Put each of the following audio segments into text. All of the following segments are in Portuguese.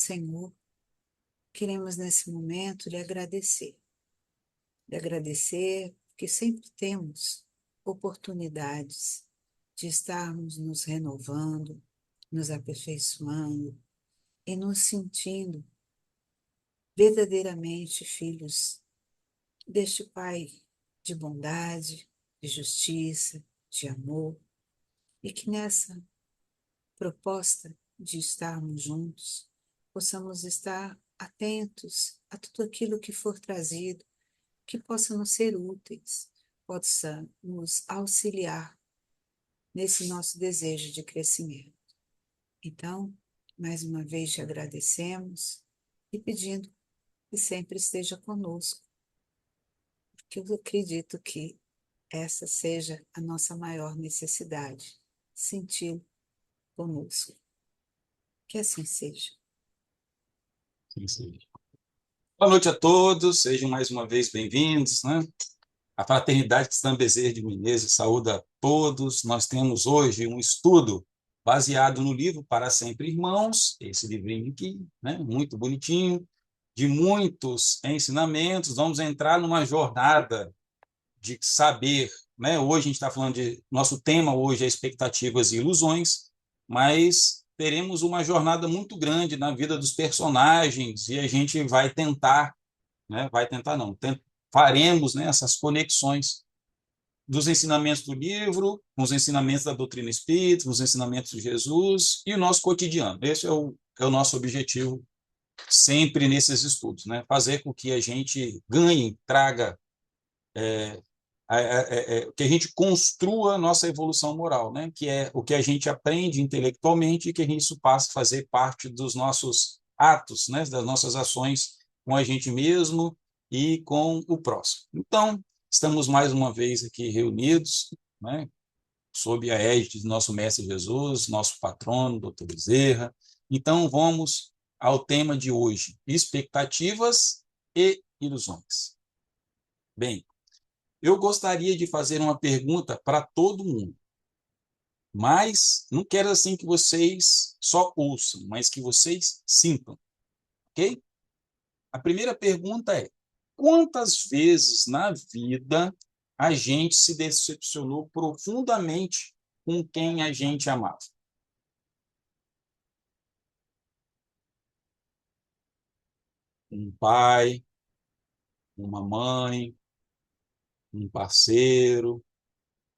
Senhor, queremos nesse momento lhe agradecer. Lhe agradecer porque sempre temos oportunidades de estarmos nos renovando, nos aperfeiçoando e nos sentindo verdadeiramente filhos deste Pai de bondade, de justiça, de amor, e que nessa proposta de estarmos juntos, possamos estar atentos a tudo aquilo que for trazido, que possa nos ser úteis, possa nos auxiliar nesse nosso desejo de crescimento. Então, mais uma vez te agradecemos e pedindo que sempre esteja conosco, porque eu acredito que essa seja a nossa maior necessidade, senti-lo conosco. Que assim seja. Sim, sim. Boa noite a todos, sejam mais uma vez bem-vindos, né? A Fraternidade Cristã Bezerra de Menezes saúda a todos. Nós temos hoje um estudo baseado no livro Para Sempre Irmãos, esse livrinho aqui, né? Muito bonitinho, de muitos ensinamentos. Vamos entrar numa jornada de saber, né? Hoje a gente está falando de... Nosso tema hoje é expectativas e ilusões, mas teremos uma jornada muito grande na vida dos personagens e a gente vai tentar, né? Vai tentar não, faremos, né, essas conexões dos ensinamentos do livro, com os ensinamentos da doutrina espírita, com os ensinamentos de Jesus e o nosso cotidiano. Esse é o nosso objetivo sempre nesses estudos, né? Fazer com que a gente ganhe, traga, que a gente construa a nossa evolução moral, né? Que é o que a gente aprende intelectualmente e que isso passe a fazer parte dos nossos atos, né? Das nossas ações com a gente mesmo e com o próximo. Então, estamos mais uma vez aqui reunidos, né? Sob a égide do nosso Mestre Jesus, nosso patrono, Dr. Bezerra. Então, vamos ao tema de hoje: expectativas e ilusões. Bem, eu gostaria de fazer uma pergunta para todo mundo, mas não quero assim que vocês só ouçam, mas que vocês sintam, ok? A primeira pergunta é: quantas vezes na vida a gente se decepcionou profundamente com quem a gente amava? Um pai, uma mãe, um parceiro,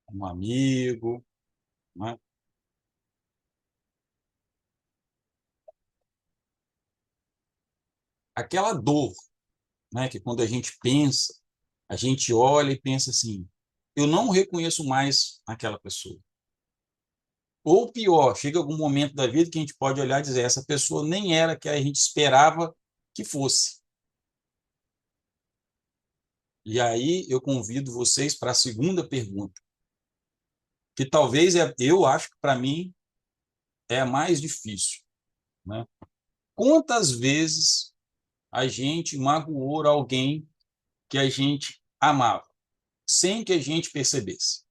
um amigo, né? Aquela dor, né, que quando a gente pensa, a gente olha e pensa assim: eu não reconheço mais aquela pessoa. Ou pior, chega algum momento da vida que a gente pode olhar e dizer: essa pessoa nem era que a gente esperava que fosse. E aí eu convido vocês para a segunda pergunta, que talvez eu acho que para mim é a mais difícil, né? Quantas vezes a gente magoou alguém que a gente amava, sem que a gente percebesse?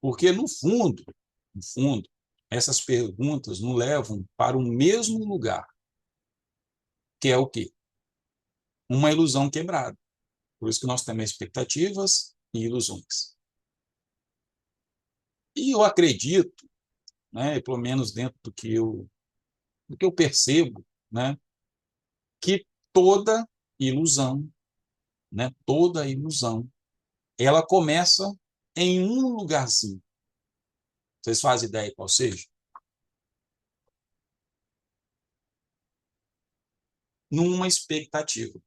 Porque, no fundo, essas perguntas nos levam para o mesmo lugar, que é o quê? Uma ilusão quebrada. Por isso que nós temos expectativas e ilusões. E eu acredito, né, pelo menos dentro do que eu percebo, né, que toda ilusão, ela começa em um lugarzinho. Vocês fazem ideia qual seja? Numa expectativa.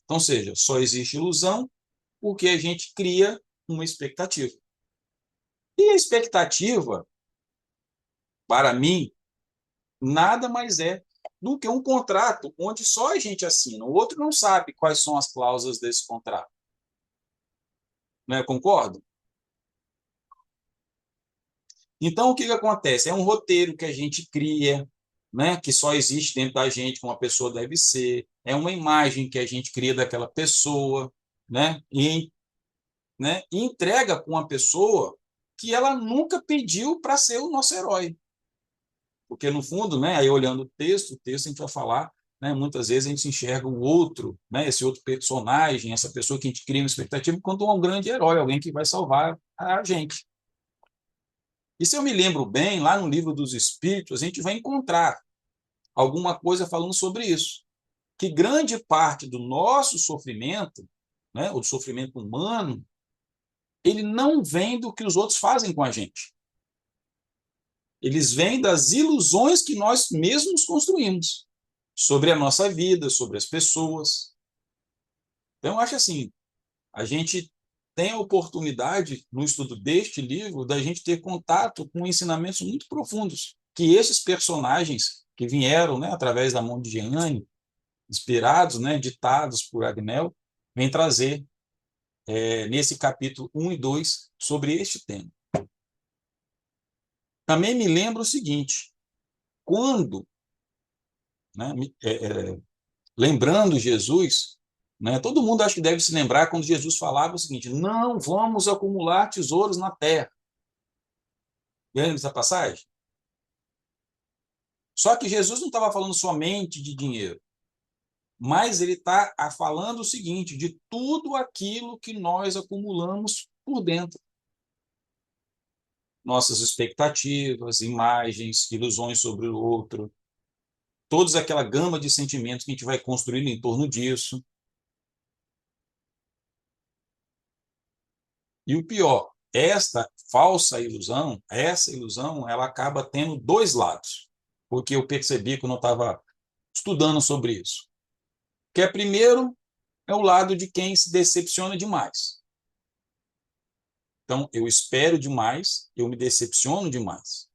Então, seja, só existe ilusão porque a gente cria uma expectativa. E a expectativa, para mim, nada mais é do que um contrato onde só a gente assina. O outro não sabe quais são as cláusulas desse contrato. Né? Concordo? Então, o que acontece? É um roteiro que a gente cria, né? Que só existe dentro da gente, como a pessoa deve ser. É uma imagem que a gente cria daquela pessoa, né? né, e entrega para uma pessoa que ela nunca pediu para ser o nosso herói. Porque, no fundo, né, aí olhando o texto a gente vai falar, né, muitas vezes a gente enxerga o outro, né, esse outro personagem, essa pessoa que a gente cria uma expectativa, quanto um grande herói, alguém que vai salvar a gente. E se eu me lembro bem, lá no Livro dos Espíritos, a gente vai encontrar alguma coisa falando sobre isso. Que grande parte do nosso sofrimento, né, o sofrimento humano, ele não vem do que os outros fazem com a gente. Eles vêm das ilusões que nós mesmos construímos sobre a nossa vida, sobre as pessoas. Então, eu acho assim, a gente tem a oportunidade, no estudo deste livro, da gente ter contato com ensinamentos muito profundos, que esses personagens que vieram, né, através da mão de Jeane, inspirados, né, ditados por Agnel, vêm trazer nesse capítulo 1 e 2 sobre este tema. Também me lembra o seguinte, quando, né, lembrando Jesus, né, todo mundo acho que deve se lembrar quando Jesus falava o seguinte: não vamos acumular tesouros na terra. Lembra dessa passagem? Só que Jesus não estava falando somente de dinheiro, mas ele está falando o seguinte: de tudo aquilo que nós acumulamos por dentro. Nossas expectativas, imagens, ilusões sobre o outro, toda aquela gama de sentimentos que a gente vai construindo em torno disso. E o pior, esta falsa ilusão, essa ilusão, ela acaba tendo dois lados, porque eu percebi quando eu estava estudando sobre isso. Que é, primeiro, é o lado de quem se decepciona demais. Então, eu espero demais, eu me decepciono demais.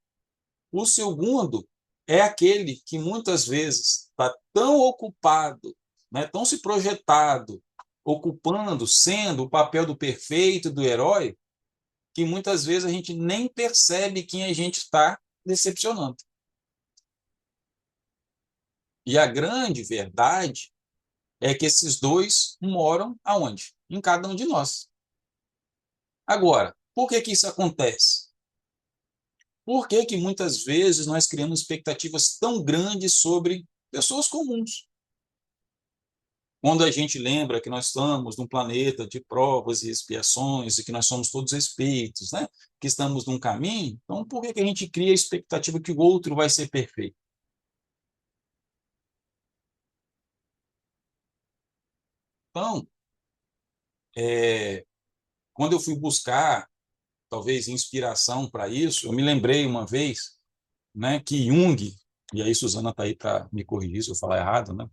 O segundo é aquele que muitas vezes está tão ocupado, né, tão se projetado, ocupando, sendo o papel do perfeito, do herói, que muitas vezes a gente nem percebe quem a gente está decepcionando. E a grande verdade é que esses dois moram aonde? Em cada um de nós. Agora, por que isso acontece? Por que muitas vezes nós criamos expectativas tão grandes sobre pessoas comuns? Quando a gente lembra que nós estamos num planeta de provas e expiações e que nós somos todos espíritos, né? Que estamos num caminho, então por que a gente cria a expectativa que o outro vai ser perfeito? Então, quando eu fui buscar, talvez, inspiração para isso, eu me lembrei uma vez, né, que Jung, e aí Suzana está aí para me corrigir se eu falar errado, né?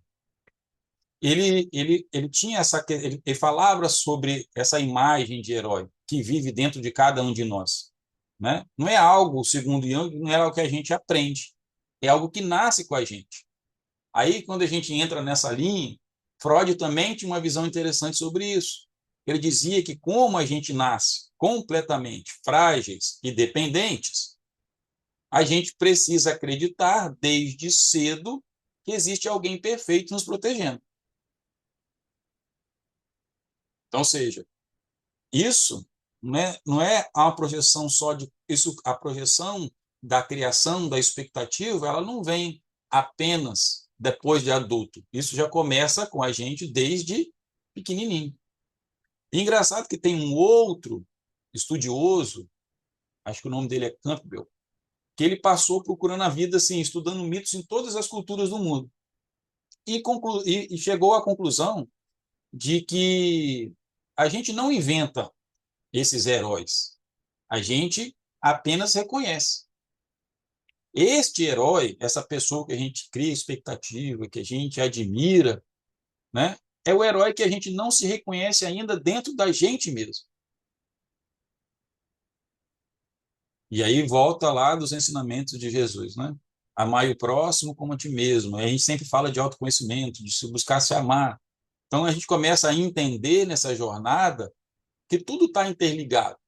Ele tinha ele falava sobre essa imagem de herói que vive dentro de cada um de nós, né? Não é algo, segundo Jung, não é algo que a gente aprende, é algo que nasce com a gente. Aí, quando a gente entra nessa linha, Freud também tinha uma visão interessante sobre isso. Ele dizia que, como a gente nasce completamente frágeis e dependentes, a gente precisa acreditar desde cedo que existe alguém perfeito nos protegendo. Então, ou seja, isso não é uma projeção só de isso, a projeção da criação, da expectativa, ela não vem apenas depois de adulto. Isso já começa com a gente desde pequenininho. E engraçado que tem um outro estudioso, acho que o nome dele é Campbell, que ele passou procurando a vida assim, estudando mitos em todas as culturas do mundo. E chegou à conclusão de que a gente não inventa esses heróis. A gente apenas reconhece. Este herói, essa pessoa que a gente cria expectativa, que a gente admira, né, é o herói que a gente não se reconhece ainda dentro da gente mesmo. E aí volta lá dos ensinamentos de Jesus, né? Amai o próximo como a ti mesmo. A gente sempre fala de autoconhecimento, de se buscar se amar. Então a gente começa a entender nessa jornada que tudo está interligado.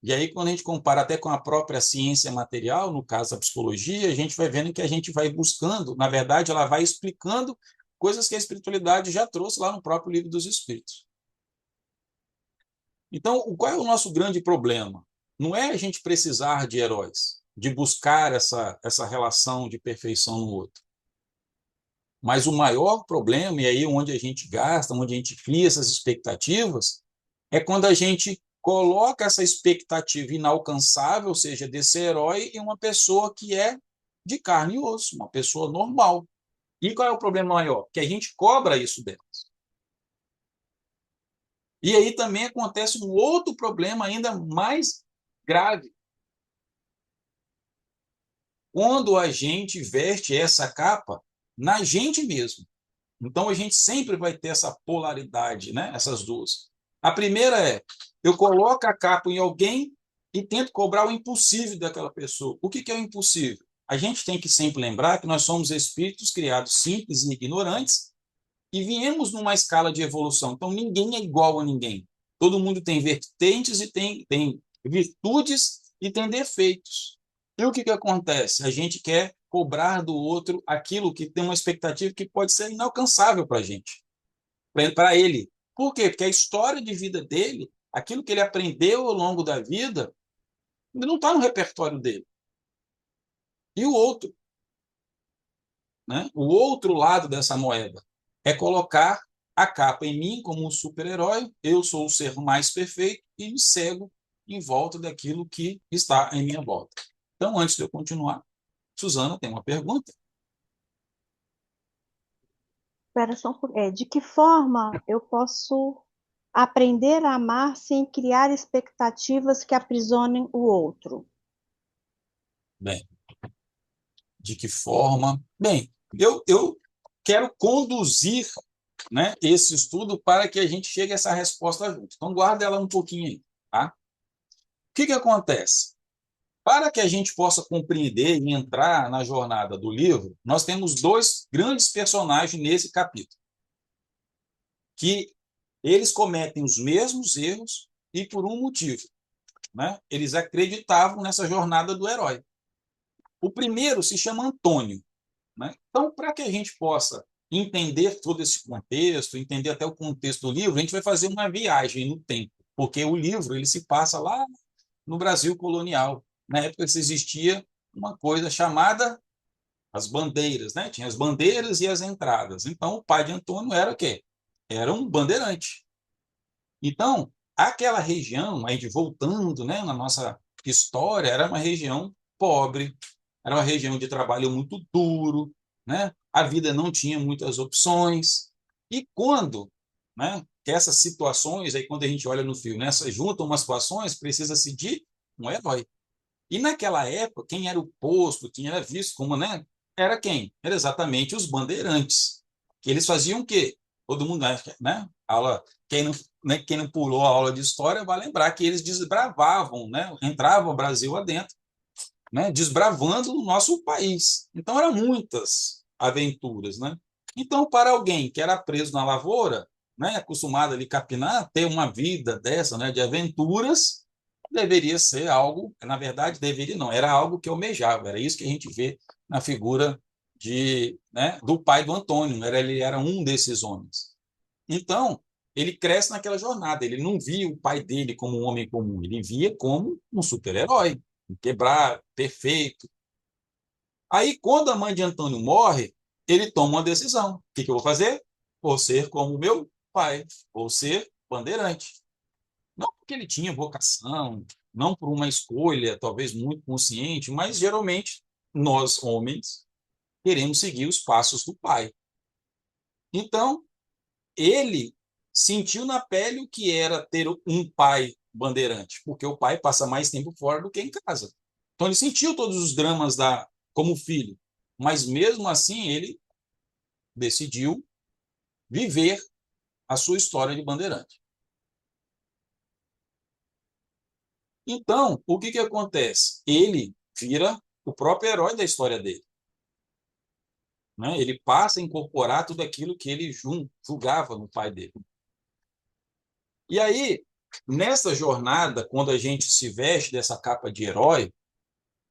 E aí, quando a gente compara até com a própria ciência material, no caso da psicologia, a gente vai vendo que a gente vai buscando, na verdade, ela vai explicando coisas que a espiritualidade já trouxe lá no próprio Livro dos Espíritos. Então, qual é o nosso grande problema? Não é a gente precisar de heróis, de buscar essa relação de perfeição no outro. Mas o maior problema, e aí onde a gente gasta, onde a gente cria essas expectativas, é quando a gente coloca essa expectativa inalcançável, ou seja, desse herói, em uma pessoa que é de carne e osso, uma pessoa normal. E qual é o problema maior? Que a gente cobra isso delas. E aí também acontece um outro problema ainda mais grave. Quando a gente veste essa capa na gente mesmo. Então a gente sempre vai ter essa polaridade, né? Essas duas. A primeira é, eu coloco a capa em alguém e tento cobrar o impossível daquela pessoa. O que é o impossível? A gente tem que sempre lembrar que nós somos espíritos criados simples e ignorantes e viemos numa escala de evolução. Então ninguém é igual a ninguém. Todo mundo tem vertentes e tem virtudes e tem defeitos. E o que acontece? A gente quer cobrar do outro aquilo que tem uma expectativa que pode ser inalcançável para a gente, para ele. Por quê? Porque a história de vida dele, aquilo que ele aprendeu ao longo da vida, não está no repertório dele. E o outro, né? O outro lado dessa moeda é colocar a capa em mim como um super-herói, eu sou o ser mais perfeito e me cego em volta daquilo que está em minha volta. Então, antes de eu continuar, Suzana tem uma pergunta. Espera só de que forma eu posso aprender a amar sem criar expectativas que aprisionem o outro? Bem, de que forma? Bem, eu quero conduzir, né, esse estudo para que a gente chegue a essa resposta junto. Então, guarda ela um pouquinho aí. Tá? O que acontece? Para que a gente possa compreender e entrar na jornada do livro, nós temos dois grandes personagens nesse capítulo, que eles cometem os mesmos erros e por um motivo, né? Eles acreditavam nessa jornada do herói. O primeiro se chama Antônio, né? Então, para que a gente possa entender todo esse contexto, entender até o contexto do livro, a gente vai fazer uma viagem no tempo, porque o livro ele se passa lá no Brasil colonial. Na época que existia uma coisa chamada as bandeiras, né? Tinha as bandeiras e as entradas. Então, o pai de Antônio era o quê? Era um bandeirante. Então, aquela região, a gente voltando, né, na nossa história, era uma região pobre, era uma região de trabalho muito duro, né? A vida não tinha muitas opções. E quando, né, que essas situações, aí quando a gente olha no filme, né, juntam umas situações, precisa-se de um herói. E naquela época, quem era o posto, quem era visto como, né, era quem? Era exatamente os bandeirantes. Que eles faziam o quê? Todo mundo, né? Aula, quem não pulou a aula de história vai lembrar que eles desbravavam, né? Entravam o Brasil adentro, né? Desbravando o nosso país. Então eram muitas aventuras, né? Então, para alguém que era preso na lavoura, né, acostumado ali a capinar, ter uma vida dessa, né, de aventuras, deveria ser algo, na verdade, deveria não, era algo que almejava, era isso que a gente vê na figura né, do pai do Antônio, ele era um desses homens. Então, ele cresce naquela jornada, ele não via o pai dele como um homem comum, ele via como um super-herói, um quebrar, perfeito. Aí, quando a mãe de Antônio morre, ele toma uma decisão. O que eu vou fazer? Vou ser como meu pai, vou ser bandeirante. Não porque ele tinha vocação, não por uma escolha talvez muito consciente, mas geralmente nós, homens, queremos seguir os passos do pai. Então, ele sentiu na pele o que era ter um pai bandeirante, porque o pai passa mais tempo fora do que em casa. Então, ele sentiu todos os dramas como filho, mas mesmo assim ele decidiu viver a sua história de bandeirante. Então, o que acontece? Ele vira o próprio herói da história dele. Né? Ele passa a incorporar tudo aquilo que ele julgava no pai dele. E aí, nessa jornada, quando a gente se veste dessa capa de herói,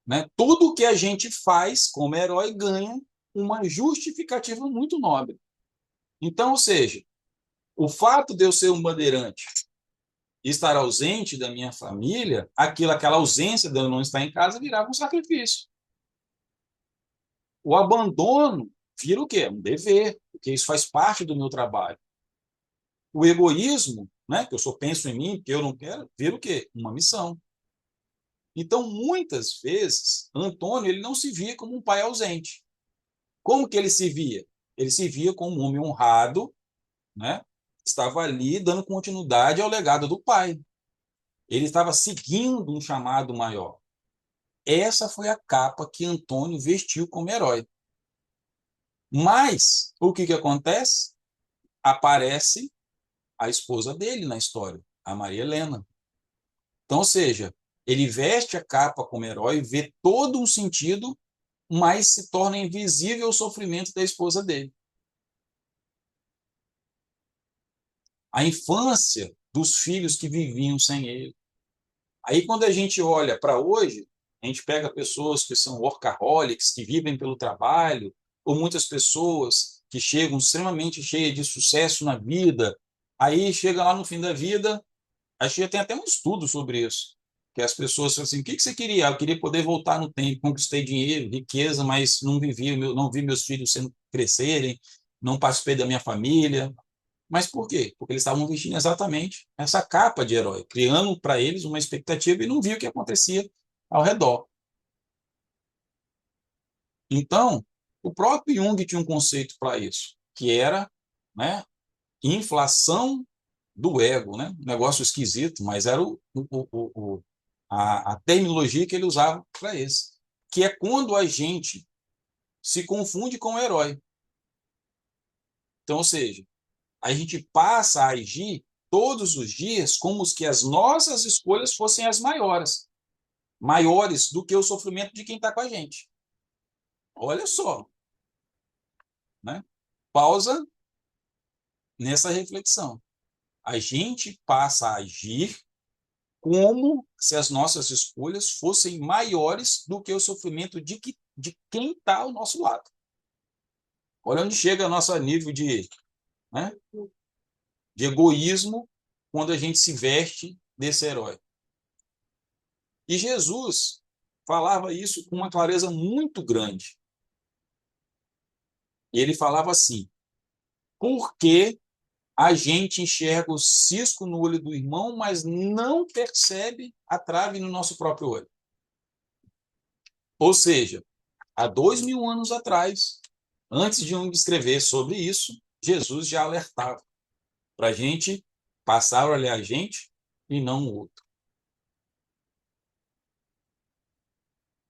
né, tudo que a gente faz como herói ganha uma justificativa muito nobre. Então, ou seja, o fato de eu ser um bandeirante estar ausente da minha família, aquela ausência de eu não estar em casa virava um sacrifício. O abandono vira o quê? Um dever, porque isso faz parte do meu trabalho. O egoísmo, né, que eu só penso em mim, que eu não quero, vira o quê? Uma missão. Então, muitas vezes, Antônio ele não se via como um pai ausente. Como que ele se via? Ele se via como um homem honrado, né? Estava ali dando continuidade ao legado do pai. Ele estava seguindo um chamado maior. Essa foi a capa que Antônio vestiu como herói. Mas o que acontece? Aparece a esposa dele na história, a Maria Helena. Então, ou seja, ele veste a capa como herói, vê todo um sentido, mas se torna invisível o sofrimento da esposa dele. A infância dos filhos que viviam sem ele. Aí, quando a gente olha para hoje, a gente pega pessoas que são workaholics, que vivem pelo trabalho, ou muitas pessoas que chegam extremamente cheias de sucesso na vida, aí chega lá no fim da vida, acho que tem até um estudo sobre isso, que as pessoas falam assim, o que você queria? Eu queria poder voltar no tempo, conquistei dinheiro, riqueza, mas não vivi, não vi meus filhos crescerem, não participei da minha família. Mas por quê? Porque eles estavam vestindo exatamente essa capa de herói, criando para eles uma expectativa e não viam o que acontecia ao redor. Então, o próprio Jung tinha um conceito para isso, que era, né, inflação do ego, né? Um negócio esquisito, mas era a terminologia que ele usava para isso, que é quando a gente se confunde com o herói. Então, ou seja, a gente passa a agir todos os dias como se as nossas escolhas fossem as maiores, maiores do que o sofrimento de quem está com a gente. Olha só, né? Pausa nessa reflexão. A gente passa a agir como se as nossas escolhas fossem maiores do que o sofrimento de quem está ao nosso lado. Olha onde chega o nosso nível né, de egoísmo quando a gente se veste desse herói. E Jesus falava isso com uma clareza muito grande. E ele falava assim: por que a gente enxerga o cisco no olho do irmão, mas não percebe a trave no nosso próprio olho? Ou seja, há 2000 anos atrás, antes de Jung escrever sobre isso, Jesus já alertava para a gente passar a olhar a gente e não o outro.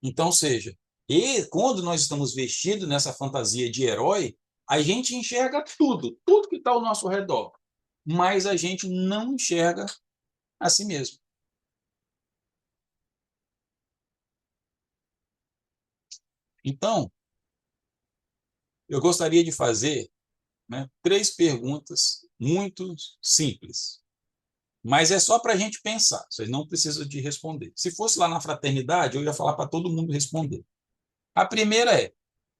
Então, seja, e quando nós estamos vestidos nessa fantasia de herói, a gente enxerga tudo, tudo que está ao nosso redor, mas a gente não enxerga a si mesmo. Então, eu gostaria de fazer, né, 3 perguntas muito simples, mas é só para a gente pensar, vocês não precisam de responder. Se fosse lá na fraternidade, eu ia falar para todo mundo responder. A primeira é: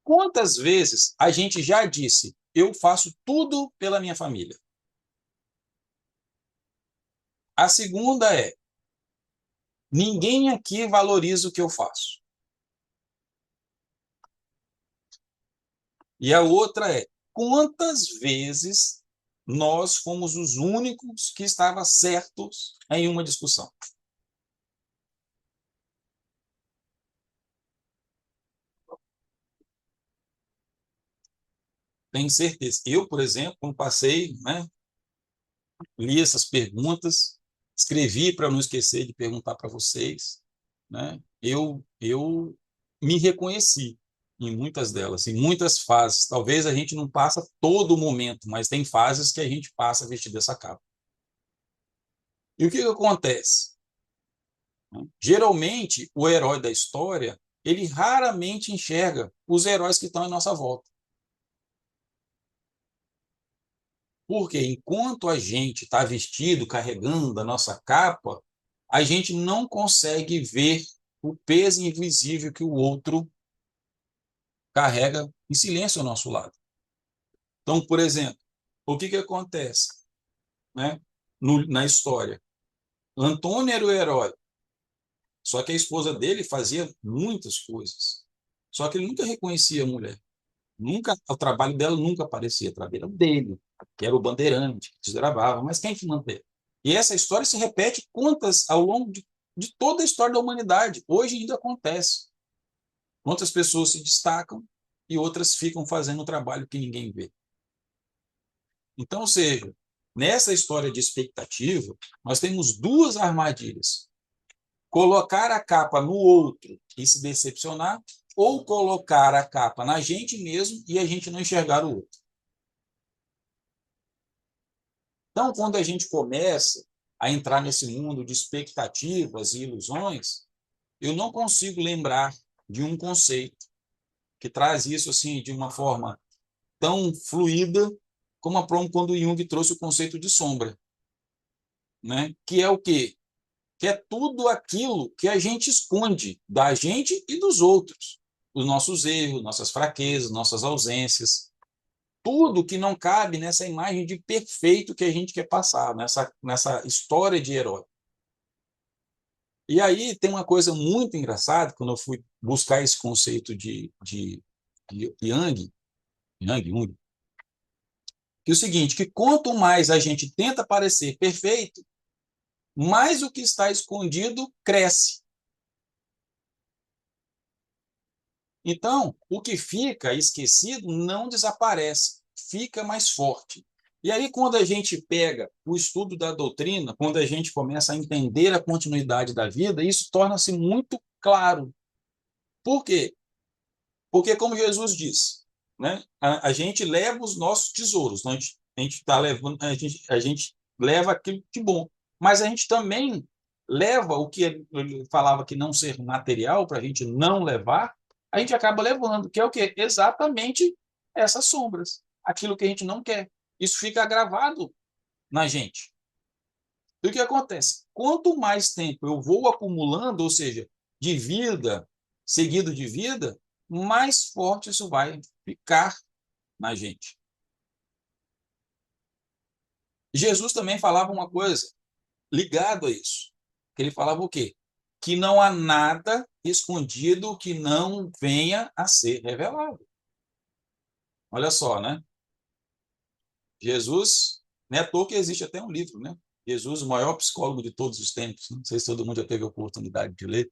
quantas vezes a gente já disse, eu faço tudo pela minha família? A segunda é: ninguém aqui valoriza o que eu faço. E a outra é: quantas vezes nós fomos os únicos que estavam certos em uma discussão? Tenho certeza. Eu, por exemplo, quando passei, né, li essas perguntas, escrevi para não esquecer de perguntar para vocês, né? Eu me reconheci em muitas delas, em muitas fases. Talvez a gente não passa todo o momento, mas tem fases que a gente passa vestido dessa capa. E o que acontece? Geralmente, o herói da história, ele raramente enxerga os heróis que estão em nossa volta. Porque enquanto a gente está vestido, carregando a nossa capa, a gente não consegue ver o peso invisível que o outro carrega em silêncio ao nosso lado. Então, por exemplo, o que acontece, né, na história? Antônio era o herói. Só que a esposa dele fazia muitas coisas. Só que ele nunca reconhecia a mulher. Nunca, o trabalho dela nunca aparecia. O trabalho era dele, que era o bandeirante, que desgravava. Mas quem que manteve? E essa história se repete quantas ao longo de toda a história da humanidade. Hoje ainda acontece. Quantas pessoas se destacam e outras ficam fazendo um trabalho que ninguém vê. Então, ou seja, nessa história de expectativa, nós temos duas armadilhas: colocar a capa no outro e se decepcionar, ou colocar a capa na gente mesmo e a gente não enxergar o outro. Então, quando a gente começa a entrar nesse mundo de expectativas e ilusões, eu não consigo lembrar de um conceito que traz isso assim de uma forma tão fluida como quando Jung trouxe o conceito de sombra, né? Que é o quê? Que é tudo aquilo que a gente esconde da gente e dos outros. Os nossos erros, nossas fraquezas, nossas ausências. Tudo que não cabe nessa imagem de perfeito que a gente quer passar, nessa história de herói. E aí tem uma coisa muito engraçada, quando eu fui buscar esse conceito de Jung, que é o seguinte, que quanto mais a gente tenta parecer perfeito, mais o que está escondido cresce. Então, o que fica esquecido não desaparece, fica mais forte. E aí, quando a gente pega o estudo da doutrina, quando a gente começa a entender a continuidade da vida, isso torna-se muito claro. Por quê? Porque, como Jesus disse, né, a gente leva os nossos tesouros, então a gente tá levando, a gente leva aquilo de bom, mas a gente também leva o que ele falava que não ser material, para a gente não levar, a gente acaba levando, que é o quê? Exatamente essas sombras, aquilo que a gente não quer. Isso fica gravado na gente. E o que acontece? Quanto mais tempo eu vou acumulando, ou seja, de vida, seguido de vida, mais forte isso vai ficar na gente. Jesus também falava uma coisa ligado a isso. Ele falava o quê? Que não há nada escondido que não venha a ser revelado. Olha só, né? Jesus, não é à toa que existe até um livro, né? Jesus, o maior psicólogo de todos os tempos. Não sei se todo mundo já teve a oportunidade de ler.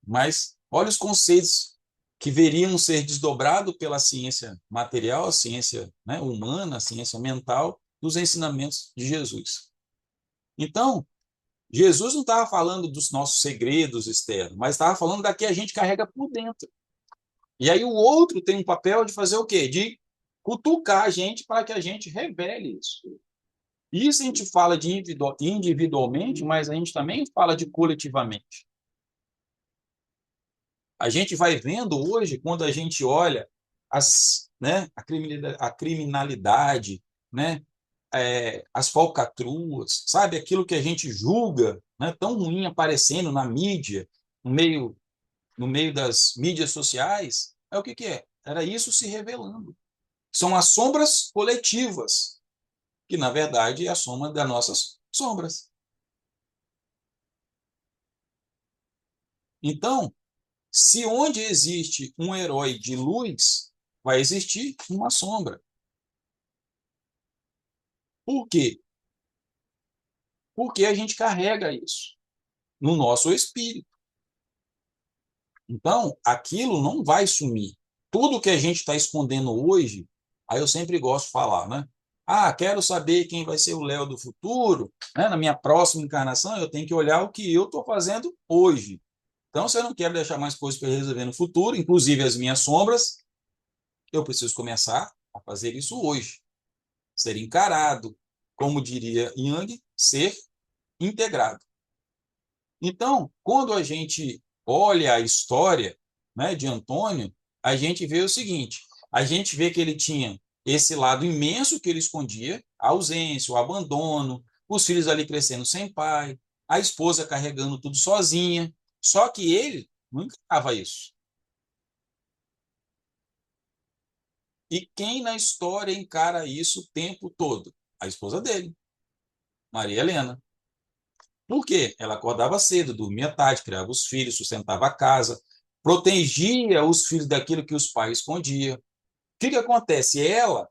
Mas olha os conceitos que veriam ser desdobrados pela ciência material, a ciência, né, humana, a ciência mental, dos ensinamentos de Jesus. Então, Jesus não estava falando dos nossos segredos externos, mas estava falando da que a gente carrega por dentro. E aí o outro tem um papel de fazer o quê? De cutucar a gente para que a gente revele isso. Isso a gente fala de individualmente, mas a gente também fala de coletivamente. A gente vai vendo hoje, quando a gente olha a criminalidade, né, as falcatruas, sabe, aquilo que a gente julga, né, tão ruim aparecendo na mídia, no meio das mídias sociais, é o que que é? Era isso se revelando. São as sombras coletivas, que na verdade é a soma das nossas sombras. Então, se onde existe um herói de luz, vai existir uma sombra. Por quê? Porque a gente carrega isso no nosso espírito. Então, aquilo não vai sumir. Tudo que a gente está escondendo hoje, aí eu sempre gosto de falar, né? Ah, quero saber quem vai ser o Léo do futuro, né? Na minha próxima encarnação, eu tenho que olhar o que eu estou fazendo hoje. Então, se eu não quero deixar mais coisas para resolver no futuro, inclusive as minhas sombras, eu preciso começar a fazer isso hoje. Ser encarado, como diria Jung, ser integrado. Então, quando a gente olha a história, né, de Antônio, a gente vê o seguinte: a gente vê que ele tinha esse lado imenso que ele escondia, a ausência, o abandono, os filhos ali crescendo sem pai, a esposa carregando tudo sozinha. Só que ele não encarava isso. E quem na história encara isso o tempo todo? A esposa dele, Maria Helena. Por quê? Ela acordava cedo, dormia tarde, criava os filhos, sustentava a casa, protegia os filhos daquilo que os pais escondiam. O que acontece? Ela,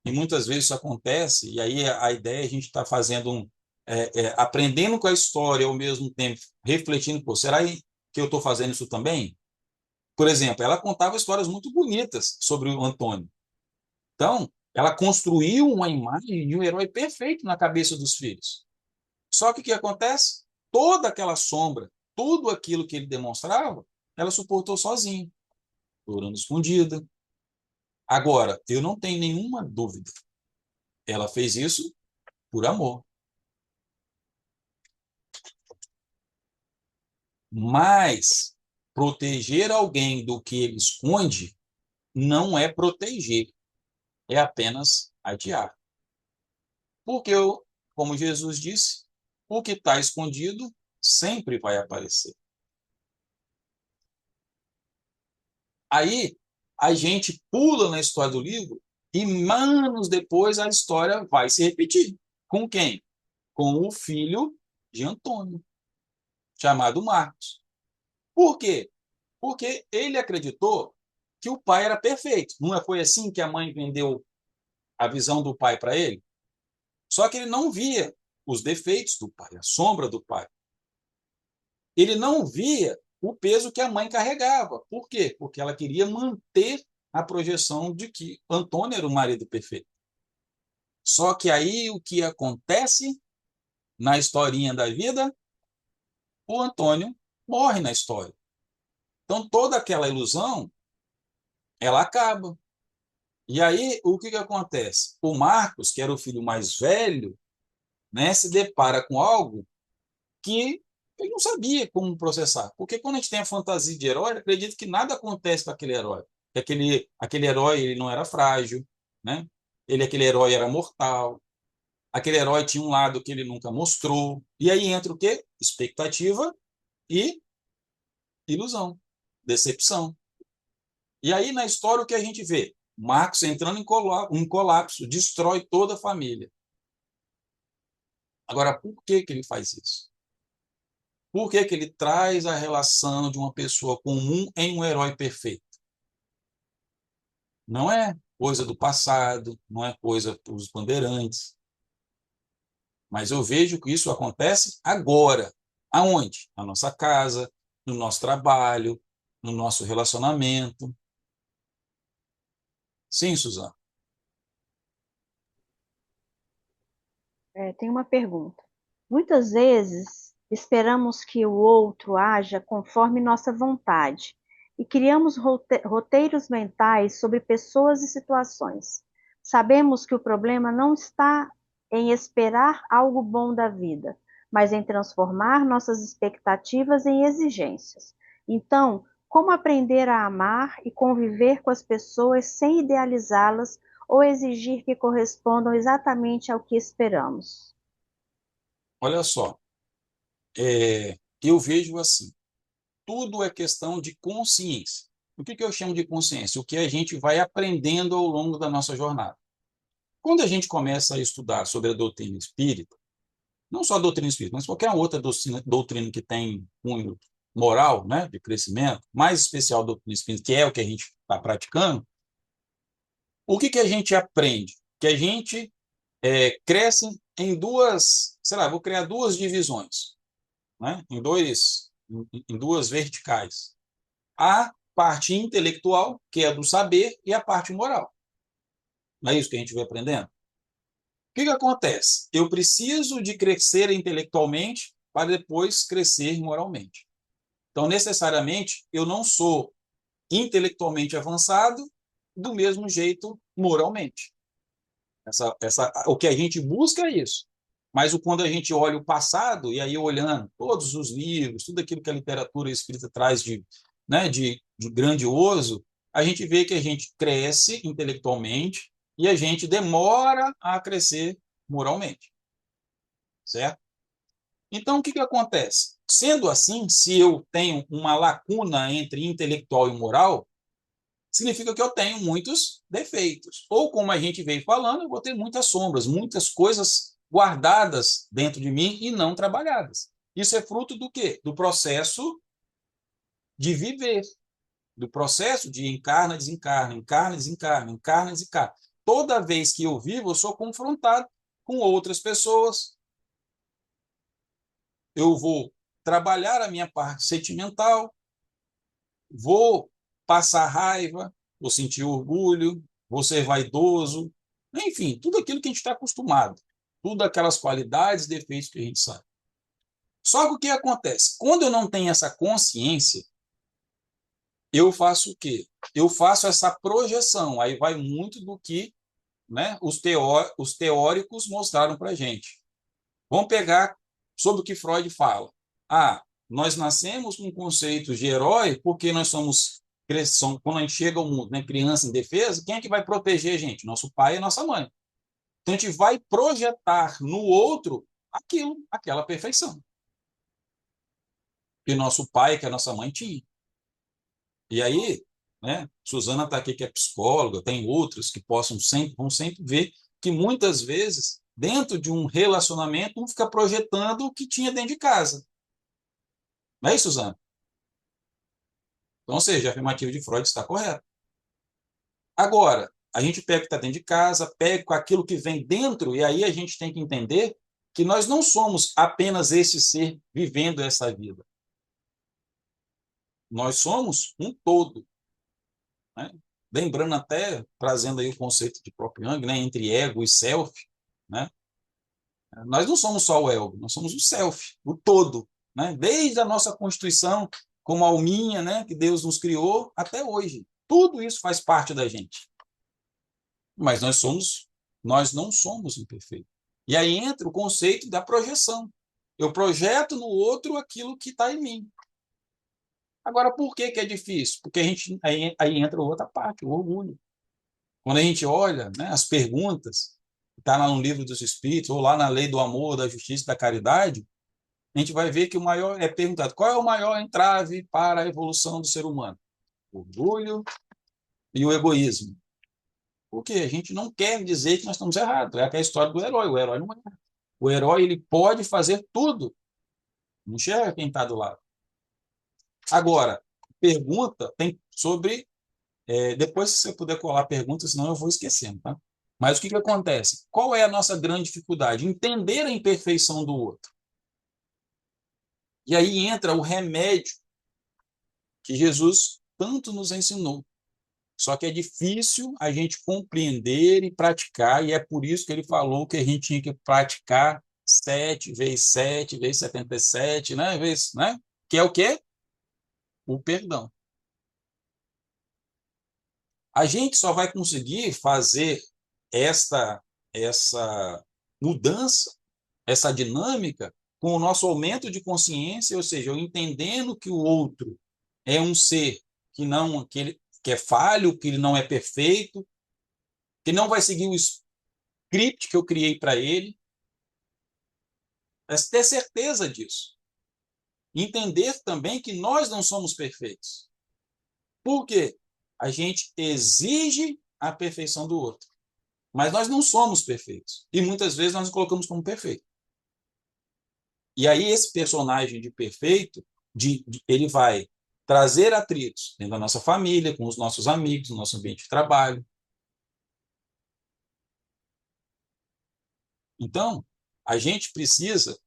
e muitas vezes isso acontece, e aí a ideia é a gente estar fazendo aprendendo com a história ao mesmo tempo, refletindo, pô, será que eu estou fazendo isso também? Por exemplo, ela contava histórias muito bonitas sobre o Antônio. Então, ela construiu uma imagem de um herói perfeito na cabeça dos filhos. Só que o que acontece? Toda aquela sombra, tudo aquilo que ele demonstrava, ela suportou sozinha, orando escondida. Agora, eu não tenho nenhuma dúvida. Ela fez isso por amor. Mas proteger alguém do que ele esconde não é proteger, é apenas adiar. Porque, como Jesus disse, o que está escondido sempre vai aparecer. Aí a gente pula na história do livro e anos depois a história vai se repetir. Com quem? Com o filho de Antônio, chamado Marcos. Por quê? Porque ele acreditou que o pai era perfeito. Não foi assim que a mãe vendeu a visão do pai para ele? Só que ele não via os defeitos do pai, a sombra do pai. Ele não via o peso que a mãe carregava. Por quê? Porque ela queria manter a projeção de que Antônio era o marido perfeito. Só que aí o que acontece na historinha da vida? O Antônio morre na história. Então toda aquela ilusão, ela acaba. E aí o que acontece? O Marcos, que era o filho mais velho, né, se depara com algo que ele não sabia como processar. Porque quando a gente tem a fantasia de herói, acredita que nada acontece com aquele herói. Que aquele herói ele não era frágil, né? Aquele herói era mortal. Aquele herói tinha um lado que ele nunca mostrou. E aí entra o quê? Expectativa e ilusão, decepção. E aí na história o que a gente vê? Marcos entrando em colapso, destrói toda a família. Agora, por que ele faz isso? Por que ele traz a relação de uma pessoa comum em um herói perfeito? Não é coisa do passado, não é coisa dos bandeirantes. Mas eu vejo que isso acontece agora. Aonde? Na nossa casa, no nosso trabalho, no nosso relacionamento. Sim, Suzana. Tem uma pergunta. Muitas vezes esperamos que o outro haja conforme nossa vontade e criamos roteiros mentais sobre pessoas e situações. Sabemos que o problema não está em esperar algo bom da vida, mas em transformar nossas expectativas em exigências. Então, como aprender a amar e conviver com as pessoas sem idealizá-las ou exigir que correspondam exatamente ao que esperamos? Olha só, eu vejo assim, tudo é questão de consciência. O que eu chamo de consciência? O que a gente vai aprendendo ao longo da nossa jornada. Quando a gente começa a estudar sobre a doutrina espírita, não só a doutrina espírita, mas qualquer outra doutrina que tem cunho moral, né, de crescimento, mais especial a doutrina espírita, que é o que a gente está praticando, o que a gente aprende? Que a gente cresce em duas, sei lá, vou criar duas divisões, né, em duas verticais. A parte intelectual, que é do saber, e a parte moral. Não é isso que a gente vai aprendendo? O que acontece? Eu preciso de crescer intelectualmente para depois crescer moralmente. Então, necessariamente, eu não sou intelectualmente avançado do mesmo jeito moralmente. O que a gente busca é isso. Mas quando a gente olha o passado, e aí olhando todos os livros, tudo aquilo que a literatura escrita traz né, de grandioso, a gente vê que a gente cresce intelectualmente e a gente demora a crescer moralmente, certo? Então, o que acontece? Sendo assim, se eu tenho uma lacuna entre intelectual e moral, significa que eu tenho muitos defeitos. Ou, como a gente veio falando, eu vou ter muitas sombras, muitas coisas guardadas dentro de mim e não trabalhadas. Isso é fruto do quê? Do processo de viver, do processo de encarna, desencarna, encarna, desencarna, encarna, desencarna. Toda vez que eu vivo, eu sou confrontado com outras pessoas. Eu vou trabalhar a minha parte sentimental, vou passar raiva, vou sentir orgulho, vou ser vaidoso, enfim, tudo aquilo que a gente está acostumado, tudo aquelas qualidades, defeitos que a gente sabe. Só que o que acontece? Quando eu não tenho essa consciência, eu faço o quê? Eu faço essa projeção, aí vai muito do que, né, os teóricos mostraram para a gente. Vamos pegar sobre o que Freud fala. Ah, nós nascemos com conceitos de herói porque nós somos, quando a gente chega ao mundo, né, criança indefesa, quem é que vai proteger a gente? Nosso pai e nossa mãe. Então a gente vai projetar no outro aquilo, aquela perfeição que nosso pai, que a nossa mãe tinha. E aí, né, Suzana está aqui que é psicóloga, tem outros que vão sempre ver que muitas vezes, dentro de um relacionamento, um fica projetando o que tinha dentro de casa. Não é isso, Suzana? Então, ou seja, a afirmativa de Freud está correta. Agora, a gente pega o que está dentro de casa, pega com aquilo que vem dentro, e aí a gente tem que entender que nós não somos apenas esse ser vivendo essa vida. Nós somos um todo, né? Lembrando até, trazendo aí o conceito de próprio Jung, né, entre ego e self, né? Nós não somos só o ego, nós somos o self, o todo, né? Desde a nossa constituição como alminha, né, que Deus nos criou, até hoje. Tudo isso faz parte da gente. Mas nós não somos imperfeitos. E aí entra o conceito da projeção. Eu projeto no outro aquilo que está em mim. Agora, por que é difícil? Porque aí entra outra parte, o orgulho. Quando a gente olha, né, as perguntas, está lá no Livro dos Espíritos, ou lá na Lei do Amor, da Justiça e da Caridade, a gente vai ver que o maior é perguntado: qual é o maior entrave para a evolução do ser humano? O orgulho e o egoísmo. Porque a gente não quer dizer que nós estamos errados. É aquela história do herói. O herói não é. O herói ele pode fazer tudo. Não enxerga quem está do lado. Agora, pergunta tem sobre. Depois, se você puder colar pergunta, senão eu vou esquecendo, tá? Mas o que acontece? Qual é a nossa grande dificuldade? Entender a imperfeição do outro. E aí entra o remédio que Jesus tanto nos ensinou. Só que é difícil a gente compreender e praticar, e é por isso que ele falou que a gente tinha que praticar 7 vezes 77, né? Que é o quê? O perdão. A gente só vai conseguir fazer essa mudança, essa dinâmica, com o nosso aumento de consciência, ou seja, eu entendendo que o outro é um ser que é falho, que ele não é perfeito, que não vai seguir o script que eu criei para ele, mas ter certeza disso. Entender também que nós não somos perfeitos. Por quê? A gente exige a perfeição do outro, mas nós não somos perfeitos. E muitas vezes nós nos colocamos como perfeito. E aí esse personagem de perfeito, ele vai trazer atritos dentro da nossa família, com os nossos amigos, no nosso ambiente de trabalho. Então, a gente precisa,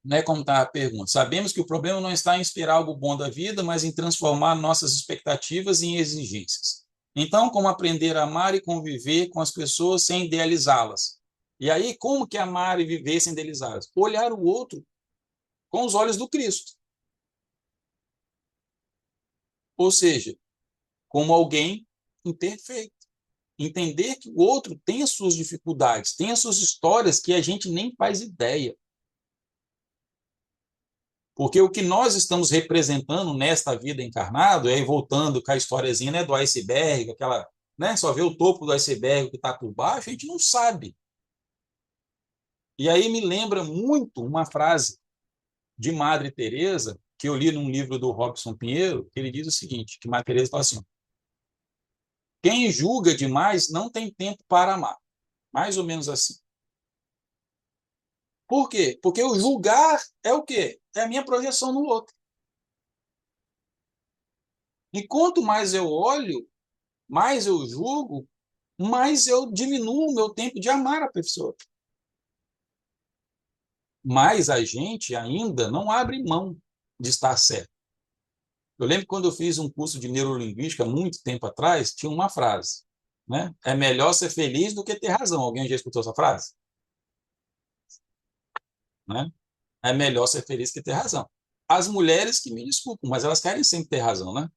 né, como está a pergunta, sabemos que o problema não está em esperar algo bom da vida, mas em transformar nossas expectativas em exigências. Então, como aprender a amar e conviver com as pessoas sem idealizá-las? E aí, como que amar e viver sem idealizá-las? Olhar o outro com os olhos do Cristo. Ou seja, como alguém imperfeito. Entender que o outro tem as suas dificuldades, tem as suas histórias que a gente nem faz ideia. Porque o que nós estamos representando nesta vida encarnado, aí voltando com a historiazinha, né, do iceberg, aquela, né, só vê o topo do iceberg que está por baixo, a gente não sabe. E aí me lembra muito uma frase de Madre Teresa, que eu li num livro do Robson Pinheiro, que ele diz o seguinte, que Madre Teresa fala assim: quem julga demais não tem tempo para amar. Mais ou menos assim. Por quê? Porque o julgar é o quê? É a minha projeção no outro. E quanto mais eu olho, mais eu julgo, mais eu diminuo o meu tempo de amar a pessoa. Mas a gente ainda não abre mão de estar certo. Eu lembro quando eu fiz um curso de neurolinguística, muito tempo atrás, tinha uma frase, né? É melhor ser feliz do que ter razão. Alguém já escutou essa frase? Né? É melhor ser feliz que ter razão. As mulheres que me desculpam, mas elas querem sempre ter razão, né?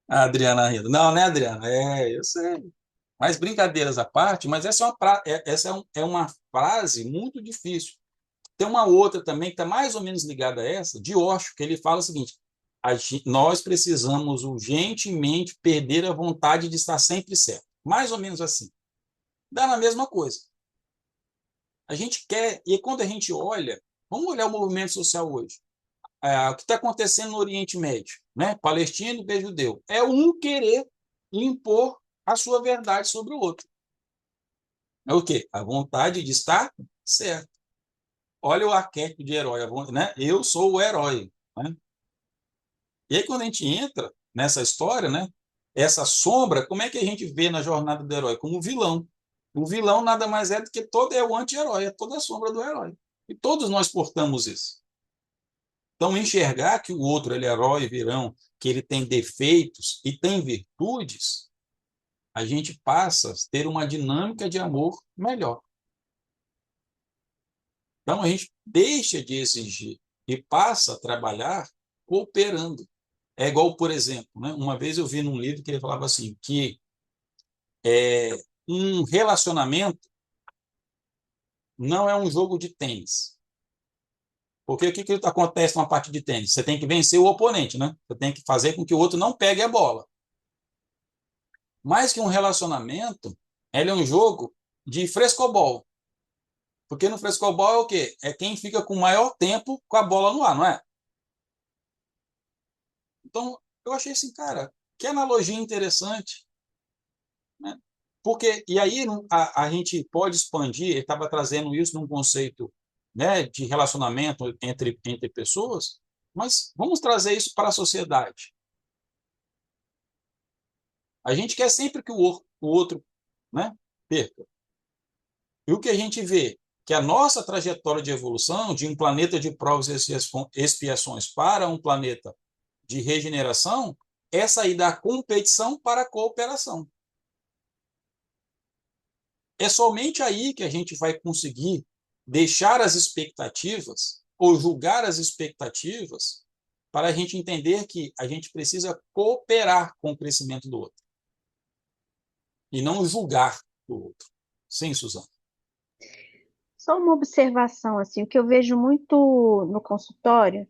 A Adriana rindo. Não, né, Adriana? Eu sei. Mas brincadeiras à parte, mas essa é essa é uma frase muito difícil. Tem uma outra também que está mais ou menos ligada a essa, de Osho, que ele fala o seguinte: nós precisamos urgentemente perder a vontade de estar sempre certo. Mais ou menos assim. Dá na mesma coisa. A gente quer, e quando a gente olha, vamos olhar o movimento social hoje. O que está acontecendo no Oriente Médio, né? Palestino e judeu. É um querer impor a sua verdade sobre o outro. É o quê? A vontade de estar certo. Olha o arquétipo de herói, né? Eu sou o herói, né? E aí, quando a gente entra nessa história, né? Essa sombra, como é que a gente vê na jornada do herói? Como um vilão. O vilão nada mais é do que é o anti-herói, é toda a sombra do herói. E todos nós portamos isso. Então, enxergar que o outro ele é herói, virão, que ele tem defeitos e tem virtudes, a gente passa a ter uma dinâmica de amor melhor. Então, a gente deixa de exigir e passa a trabalhar cooperando. É igual, por exemplo, né? Uma vez eu vi num livro que ele falava assim, que um relacionamento não é um jogo de tênis. Porque o que acontece numa partida de tênis? Você tem que vencer o oponente, né? Você tem que fazer com que o outro não pegue a bola. Mais que um relacionamento, ele é um jogo de frescobol. Porque no frescobol é o quê? É quem fica com maior tempo com a bola no ar, não é? Então, eu achei assim, cara, que analogia interessante, né? Porque, e aí a gente pode expandir, ele estava trazendo isso num conceito, né, de relacionamento entre pessoas, mas vamos trazer isso para a sociedade. A gente quer sempre que o outro, né, perca. E o que a gente vê? Que a nossa trajetória de evolução, de um planeta de provas e expiações para um planeta de regeneração, é sair da competição para a cooperação. É somente aí que a gente vai conseguir deixar as expectativas ou julgar as expectativas para a gente entender que a gente precisa cooperar com o crescimento do outro e não julgar o outro. Sim, Suzana. Só uma observação, assim, o que eu vejo muito no consultório,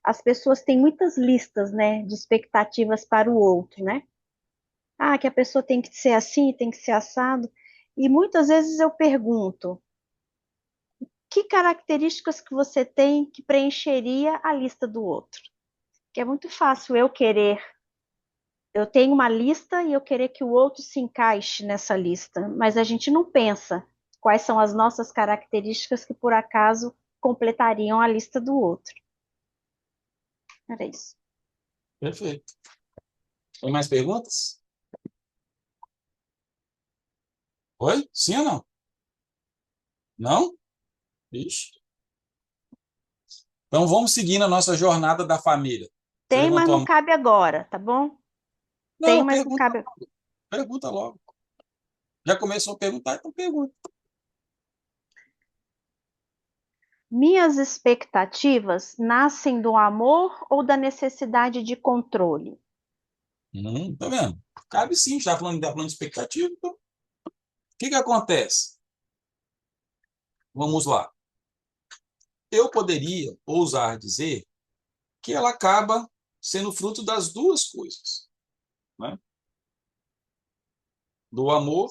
as pessoas têm muitas listas, né, de expectativas para o outro, né? Ah, que a pessoa tem que ser assim, tem que ser assado. E muitas vezes eu pergunto, que características que você tem que preencheria a lista do outro? Que é muito fácil eu querer, eu tenho uma lista e eu querer que o outro se encaixe nessa lista, mas a gente não pensa quais são as nossas características que por acaso completariam a lista do outro. Era isso. Perfeito. Tem mais perguntas? Oi? Sim ou não? Não? Ixi. Então vamos seguir na nossa jornada da família. Você Tem, mas levantou a não mão? cabe agora, tá bom? Tem, Não, mas não pergunta, cabe. pergunta logo. Já começou a perguntar, então pergunta. Minhas expectativas nascem do amor ou da necessidade de controle? Tá vendo? Cabe sim, está falando de expectativa. Então, o que acontece? Vamos lá. Eu poderia ousar dizer que ela acaba sendo fruto das duas coisas, né? Do amor,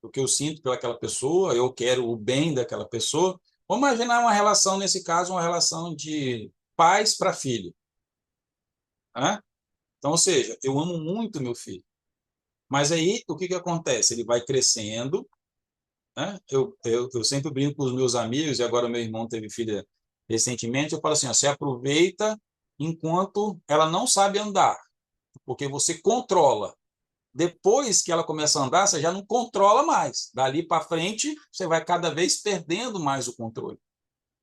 do que eu sinto pelaquela pessoa, eu quero o bem daquela pessoa. Vamos imaginar uma relação, nesse caso, uma relação de pais para filho, né? Então, ou seja, eu amo muito meu filho. Mas aí, o que acontece? Ele vai crescendo, né? Eu sempre brinco com os meus amigos, e agora meu irmão teve filha recentemente, eu falo assim, ó, você aproveita enquanto ela não sabe andar, porque você controla. Depois que ela começa a andar, você já não controla mais. Dali para frente, você vai cada vez perdendo mais o controle.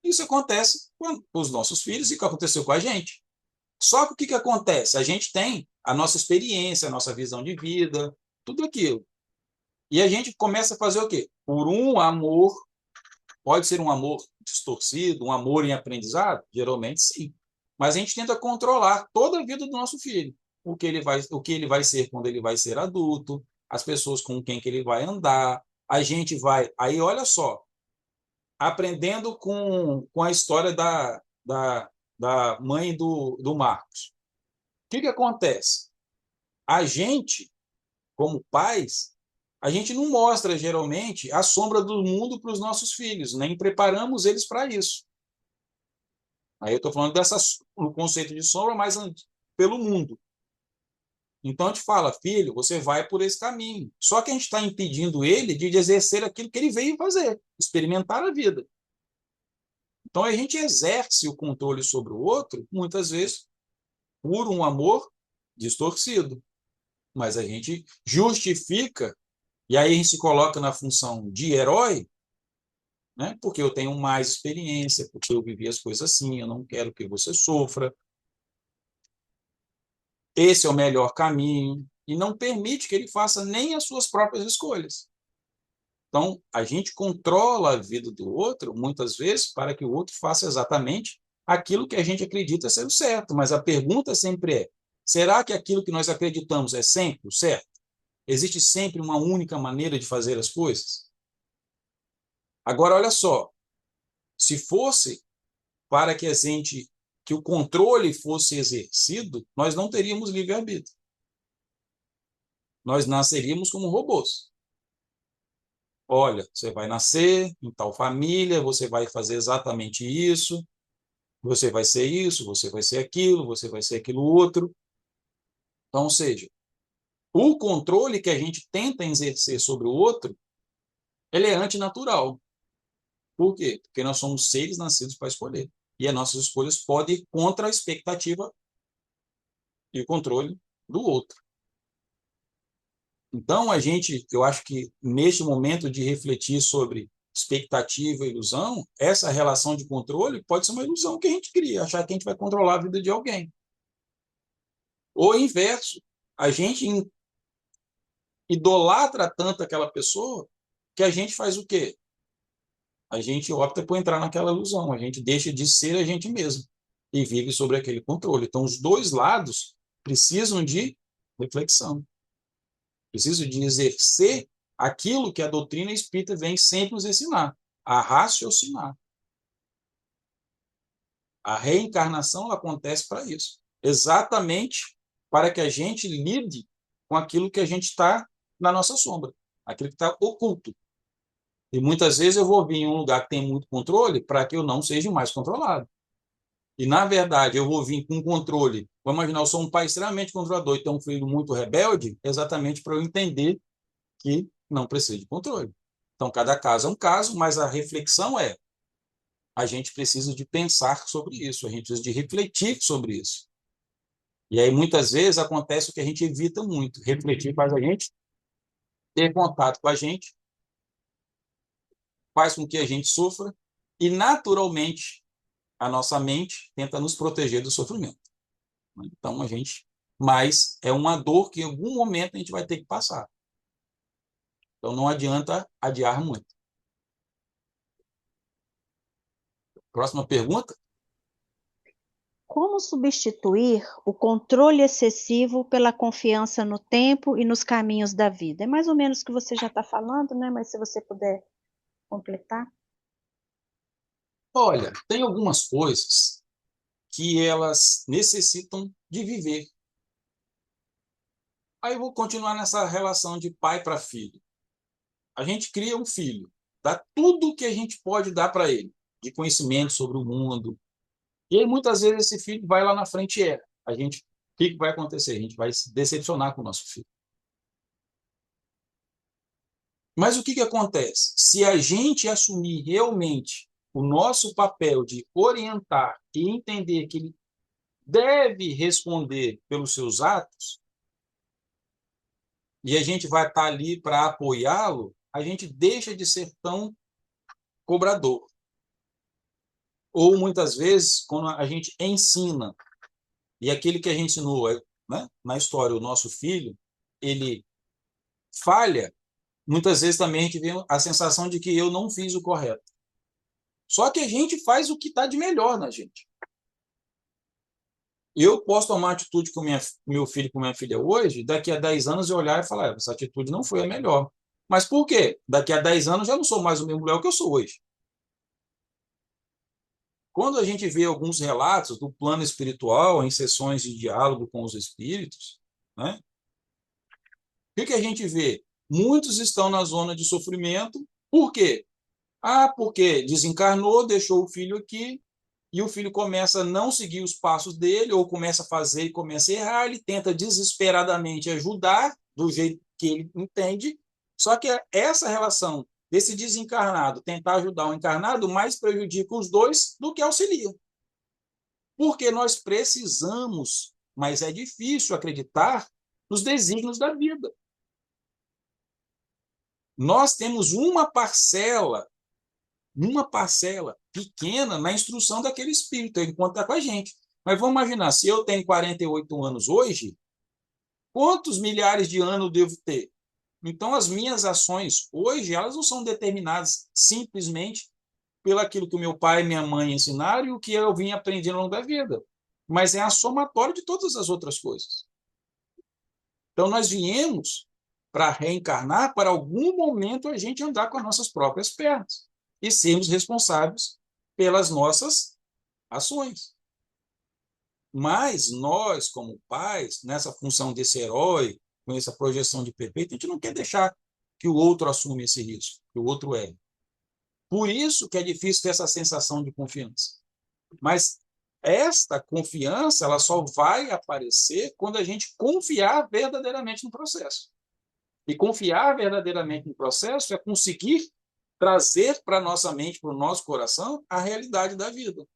Isso acontece com os nossos filhos e que aconteceu com a gente. Só que o que acontece? A gente tem a nossa experiência, a nossa visão de vida, tudo aquilo. E a gente começa a fazer o quê? Por um amor, pode ser um amor distorcido, um amor em aprendizado? Geralmente sim. Mas a gente tenta controlar toda a vida do nosso filho. O que ele vai ser quando ele vai ser adulto, as pessoas com quem que ele vai andar. A gente vai. Aí, olha só, aprendendo com a história da mãe do Marcos. O que acontece? A gente, como pais, a gente não mostra geralmente a sombra do mundo para os nossos filhos, nem preparamos eles para isso. Aí eu estou falando no conceito de sombra, mas pelo mundo. Então a gente fala, filho, você vai por esse caminho. Só que a gente está impedindo ele de exercer aquilo que ele veio fazer, experimentar a vida. Então a gente exerce o controle sobre o outro, muitas vezes, por um amor distorcido. Mas a gente justifica, e aí a gente se coloca na função de herói, né? Porque eu tenho mais experiência, porque eu vivi as coisas assim, eu não quero que você sofra. Esse é o melhor caminho, e não permite que ele faça nem as suas próprias escolhas. Então, a gente controla a vida do outro, muitas vezes, para que o outro faça exatamente aquilo que a gente acredita ser o certo. Mas a pergunta sempre é: será que aquilo que nós acreditamos é sempre o certo? Existe sempre uma única maneira de fazer as coisas? Agora, olha só, se fosse para que o controle fosse exercido, nós não teríamos livre-arbítrio. Nós nasceríamos como robôs. Olha, você vai nascer em tal família, você vai fazer exatamente isso, você vai ser isso, você vai ser aquilo, você vai ser aquilo outro. Então, ou seja, o controle que a gente tenta exercer sobre o outro, ele é antinatural. Por quê? Porque nós somos seres nascidos para escolher. E as nossas escolhas podem ir contra a expectativa e o controle do outro. Então, eu acho que neste momento de refletir sobre expectativa e ilusão, essa relação de controle pode ser uma ilusão que a gente cria, achar que a gente vai controlar a vida de alguém. Ou o inverso, a gente idolatra tanto aquela pessoa que a gente faz o quê? A gente opta por entrar naquela ilusão, a gente deixa de ser a gente mesmo e vive sobre aquele controle. Então, os dois lados precisam de reflexão, precisam de exercer aquilo que a doutrina espírita vem sempre nos ensinar, a raciocinar. A reencarnação ela acontece para isso, exatamente para que a gente lide com aquilo que a gente está na nossa sombra, aquilo que está oculto. E muitas vezes eu vou vir em um lugar que tem muito controle para que eu não seja mais controlado. E, na verdade, eu vou vir com controle. Vamos imaginar, eu sou um pai extremamente controlador e tenho um filho muito rebelde, exatamente para eu entender que não precisa de controle. Então, cada caso é um caso, mas a reflexão é: a gente precisa de pensar sobre isso, a gente precisa de refletir sobre isso. E aí, muitas vezes, acontece o que a gente evita muito. Refletir faz a gente ter contato com a gente, faz com que a gente sofra, e, naturalmente, a nossa mente tenta nos proteger do sofrimento. Então, mas é uma dor que em algum momento a gente vai ter que passar. Então, não adianta adiar muito. Próxima pergunta. Como substituir o controle excessivo pela confiança no tempo e nos caminhos da vida? É mais ou menos o que você já está falando, né? Mas se você puder completar. Olha, tem algumas coisas que elas necessitam de viver. Aí eu vou continuar nessa relação de pai para filho. A gente cria um filho, dá tudo o que a gente pode dar para ele, de conhecimento sobre o mundo. E aí muitas vezes esse filho vai lá na frente e erra. O que vai acontecer? A gente vai se decepcionar com o nosso filho. Mas o que acontece? Se a gente assumir realmente o nosso papel de orientar e entender que ele deve responder pelos seus atos, e a gente vai estar ali para apoiá-lo, a gente deixa de ser tão cobrador. Ou muitas vezes, quando a gente ensina, e aquele que a gente ensinou, né, na história, o nosso filho, ele falha, muitas vezes também a gente vê a sensação de que eu não fiz o correto. Só que a gente faz o que está de melhor na gente. Eu posso tomar atitude com meu filho e com minha filha hoje, daqui a 10 anos eu olhar e falar, essa atitude não foi a melhor. Mas por quê? Daqui a 10 anos eu já não sou mais o mesmo Léo que eu sou hoje. Quando a gente vê alguns relatos do plano espiritual em sessões de diálogo com os espíritos, né, o que a gente vê? Muitos estão na zona de sofrimento. Por quê? Ah, porque desencarnou, deixou o filho aqui, e o filho começa a não seguir os passos dele, ou começa a fazer e começa a errar, ele tenta desesperadamente ajudar do jeito que ele entende, só que essa relação desse desencarnado tentar ajudar o encarnado mais prejudica os dois do que auxilia. Porque nós precisamos, mas é difícil acreditar nos desígnios da vida. Nós temos uma parcela pequena na instrução daquele espírito, enquanto está com a gente. Mas vamos imaginar, se eu tenho 48 anos hoje, quantos milhares de anos eu devo ter? Então, as minhas ações hoje, elas não são determinadas simplesmente pelo aquilo que o meu pai e minha mãe ensinaram e o que eu vim aprendendo ao longo da vida. Mas é a somatória de todas as outras coisas. Então, nós viemos para reencarnar, para algum momento a gente andar com as nossas próprias pernas e sermos responsáveis pelas nossas ações. Mas nós, como pais, nessa função desse herói, com essa projeção de perfeito, a gente não quer deixar que o outro assuma esse risco, que o outro erre. Por isso que é difícil ter essa sensação de confiança. Mas esta confiança ela só vai aparecer quando a gente confiar verdadeiramente no processo. E confiar verdadeiramente no processo é conseguir trazer para a nossa mente, para o nosso coração, a realidade da vida.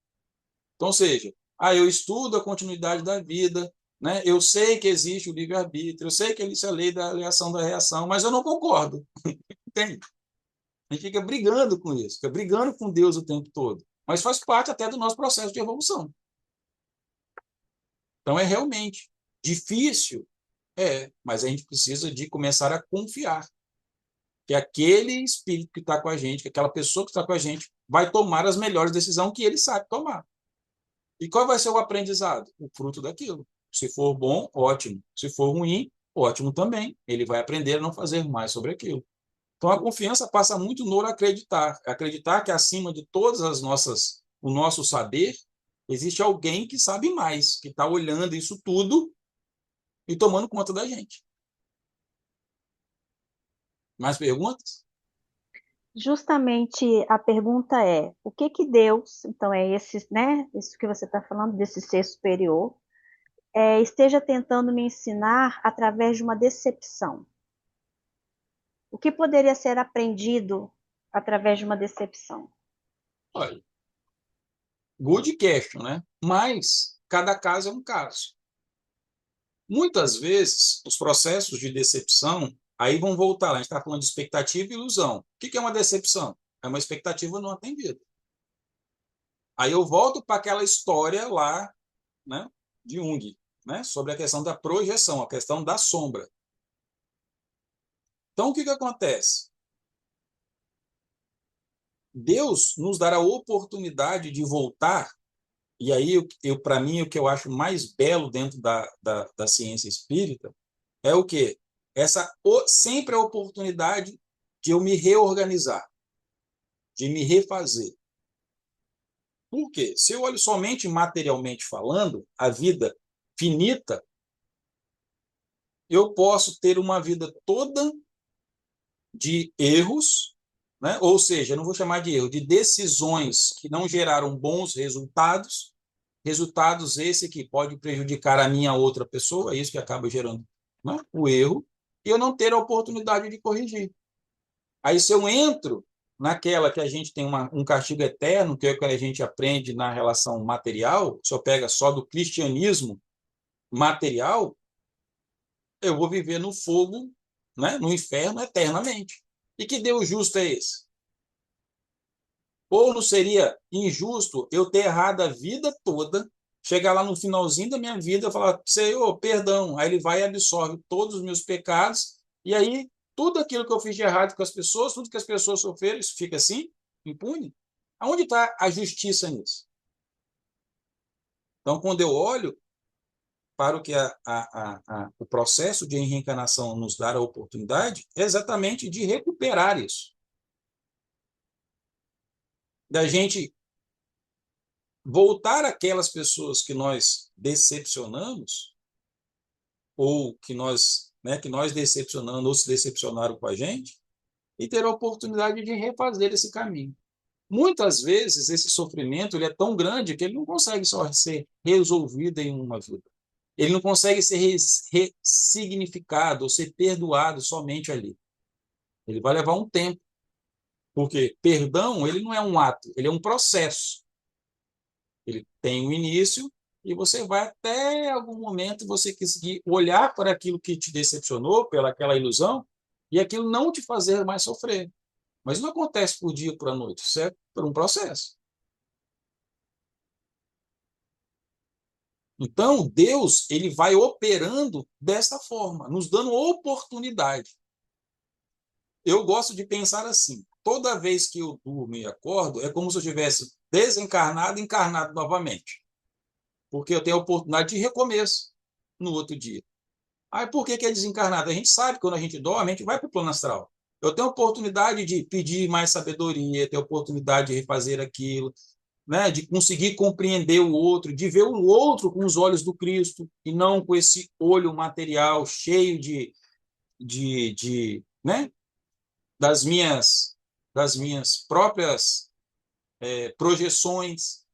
Então, ou seja, eu estudo a continuidade da vida, né? Eu sei que existe o livre-arbítrio, eu sei que existe a lei da ação da reação, mas eu não concordo. Entende? A gente fica brigando com isso, fica brigando com Deus o tempo todo. Mas faz parte até do nosso processo de evolução. Então, é realmente difícil, mas a gente precisa de começar a confiar que aquele espírito que está com a gente, que aquela pessoa que está com a gente, vai tomar as melhores decisões que ele sabe tomar. E qual vai ser o aprendizado? O fruto daquilo. Se for bom, ótimo. Se for ruim, ótimo também. Ele vai aprender a não fazer mais sobre aquilo. Então, a confiança passa muito no acreditar. Acreditar que acima de todas o nosso saber, existe alguém que sabe mais, que está olhando isso tudo e tomando conta da gente. Mais perguntas? Justamente a pergunta é, o que que Deus, então é esse, né, isso que você está falando, desse ser superior, esteja tentando me ensinar através de uma decepção? O que poderia ser aprendido através de uma decepção? Olha, good question, né? Mas cada caso é um caso. Muitas vezes, os processos de decepção, aí vão voltar lá, a gente está falando de expectativa e ilusão. O que é uma decepção? É uma expectativa não atendida. Aí eu volto para aquela história lá, né, de Jung, né, sobre a questão da projeção, a questão da sombra. Então, o que acontece? Deus nos dará a oportunidade de voltar, e aí, para mim, o que eu acho mais belo dentro da ciência espírita é o quê? Sempre a oportunidade de eu me reorganizar, de me refazer. Por quê? Se eu olho somente materialmente falando, a vida finita, eu posso ter uma vida toda de erros, né? Ou seja, não vou chamar de erro, de decisões que não geraram bons resultados, resultados esse que pode prejudicar a minha outra pessoa, é isso que acaba gerando, né, o erro, e eu não ter a oportunidade de corrigir. Aí, se eu entro naquela que a gente tem um castigo eterno, que é o que a gente aprende na relação material, se eu pega só do cristianismo material, eu vou viver no fogo, né, no inferno eternamente. E que Deus justo é esse? Ou não seria injusto eu ter errado a vida toda, chegar lá no finalzinho da minha vida e falar, Senhor, perdão. Aí ele vai e absorve todos os meus pecados, e aí tudo aquilo que eu fiz de errado com as pessoas, tudo que as pessoas sofreram, isso fica assim, impune? Aonde está a justiça nisso? Então, quando eu olho para o que o processo de reencarnação nos dá a oportunidade, é exatamente de recuperar isso. Da gente voltar àquelas pessoas que nós decepcionamos, ou que nós decepcionamos, ou se decepcionaram com a gente, e ter a oportunidade de refazer esse caminho. Muitas vezes, esse sofrimento ele é tão grande que ele não consegue só ser resolvido em uma vida. Ele não consegue ser ressignificado ou ser perdoado somente ali. Ele vai levar um tempo. Porque perdão, ele não é um ato, ele é um processo. Ele tem um início e você vai até algum momento você conseguir olhar para aquilo que te decepcionou, pelaquela ilusão, e aquilo não te fazer mais sofrer. Mas não acontece por dia, por noite, certo? Por um processo. Então, Deus, ele vai operando desta forma, nos dando oportunidade. Eu gosto de pensar assim, toda vez que eu durmo e acordo, é como se eu tivesse desencarnado e encarnado novamente. Porque eu tenho a oportunidade de recomeço no outro dia. Aí por que é desencarnado? A gente sabe que quando a gente dorme, a gente vai para o plano astral. Eu tenho a oportunidade de pedir mais sabedoria, ter a oportunidade de refazer aquilo, né? De conseguir compreender o outro, de ver o outro com os olhos do Cristo, e não com esse olho material cheio né? das minhas próprias projeções,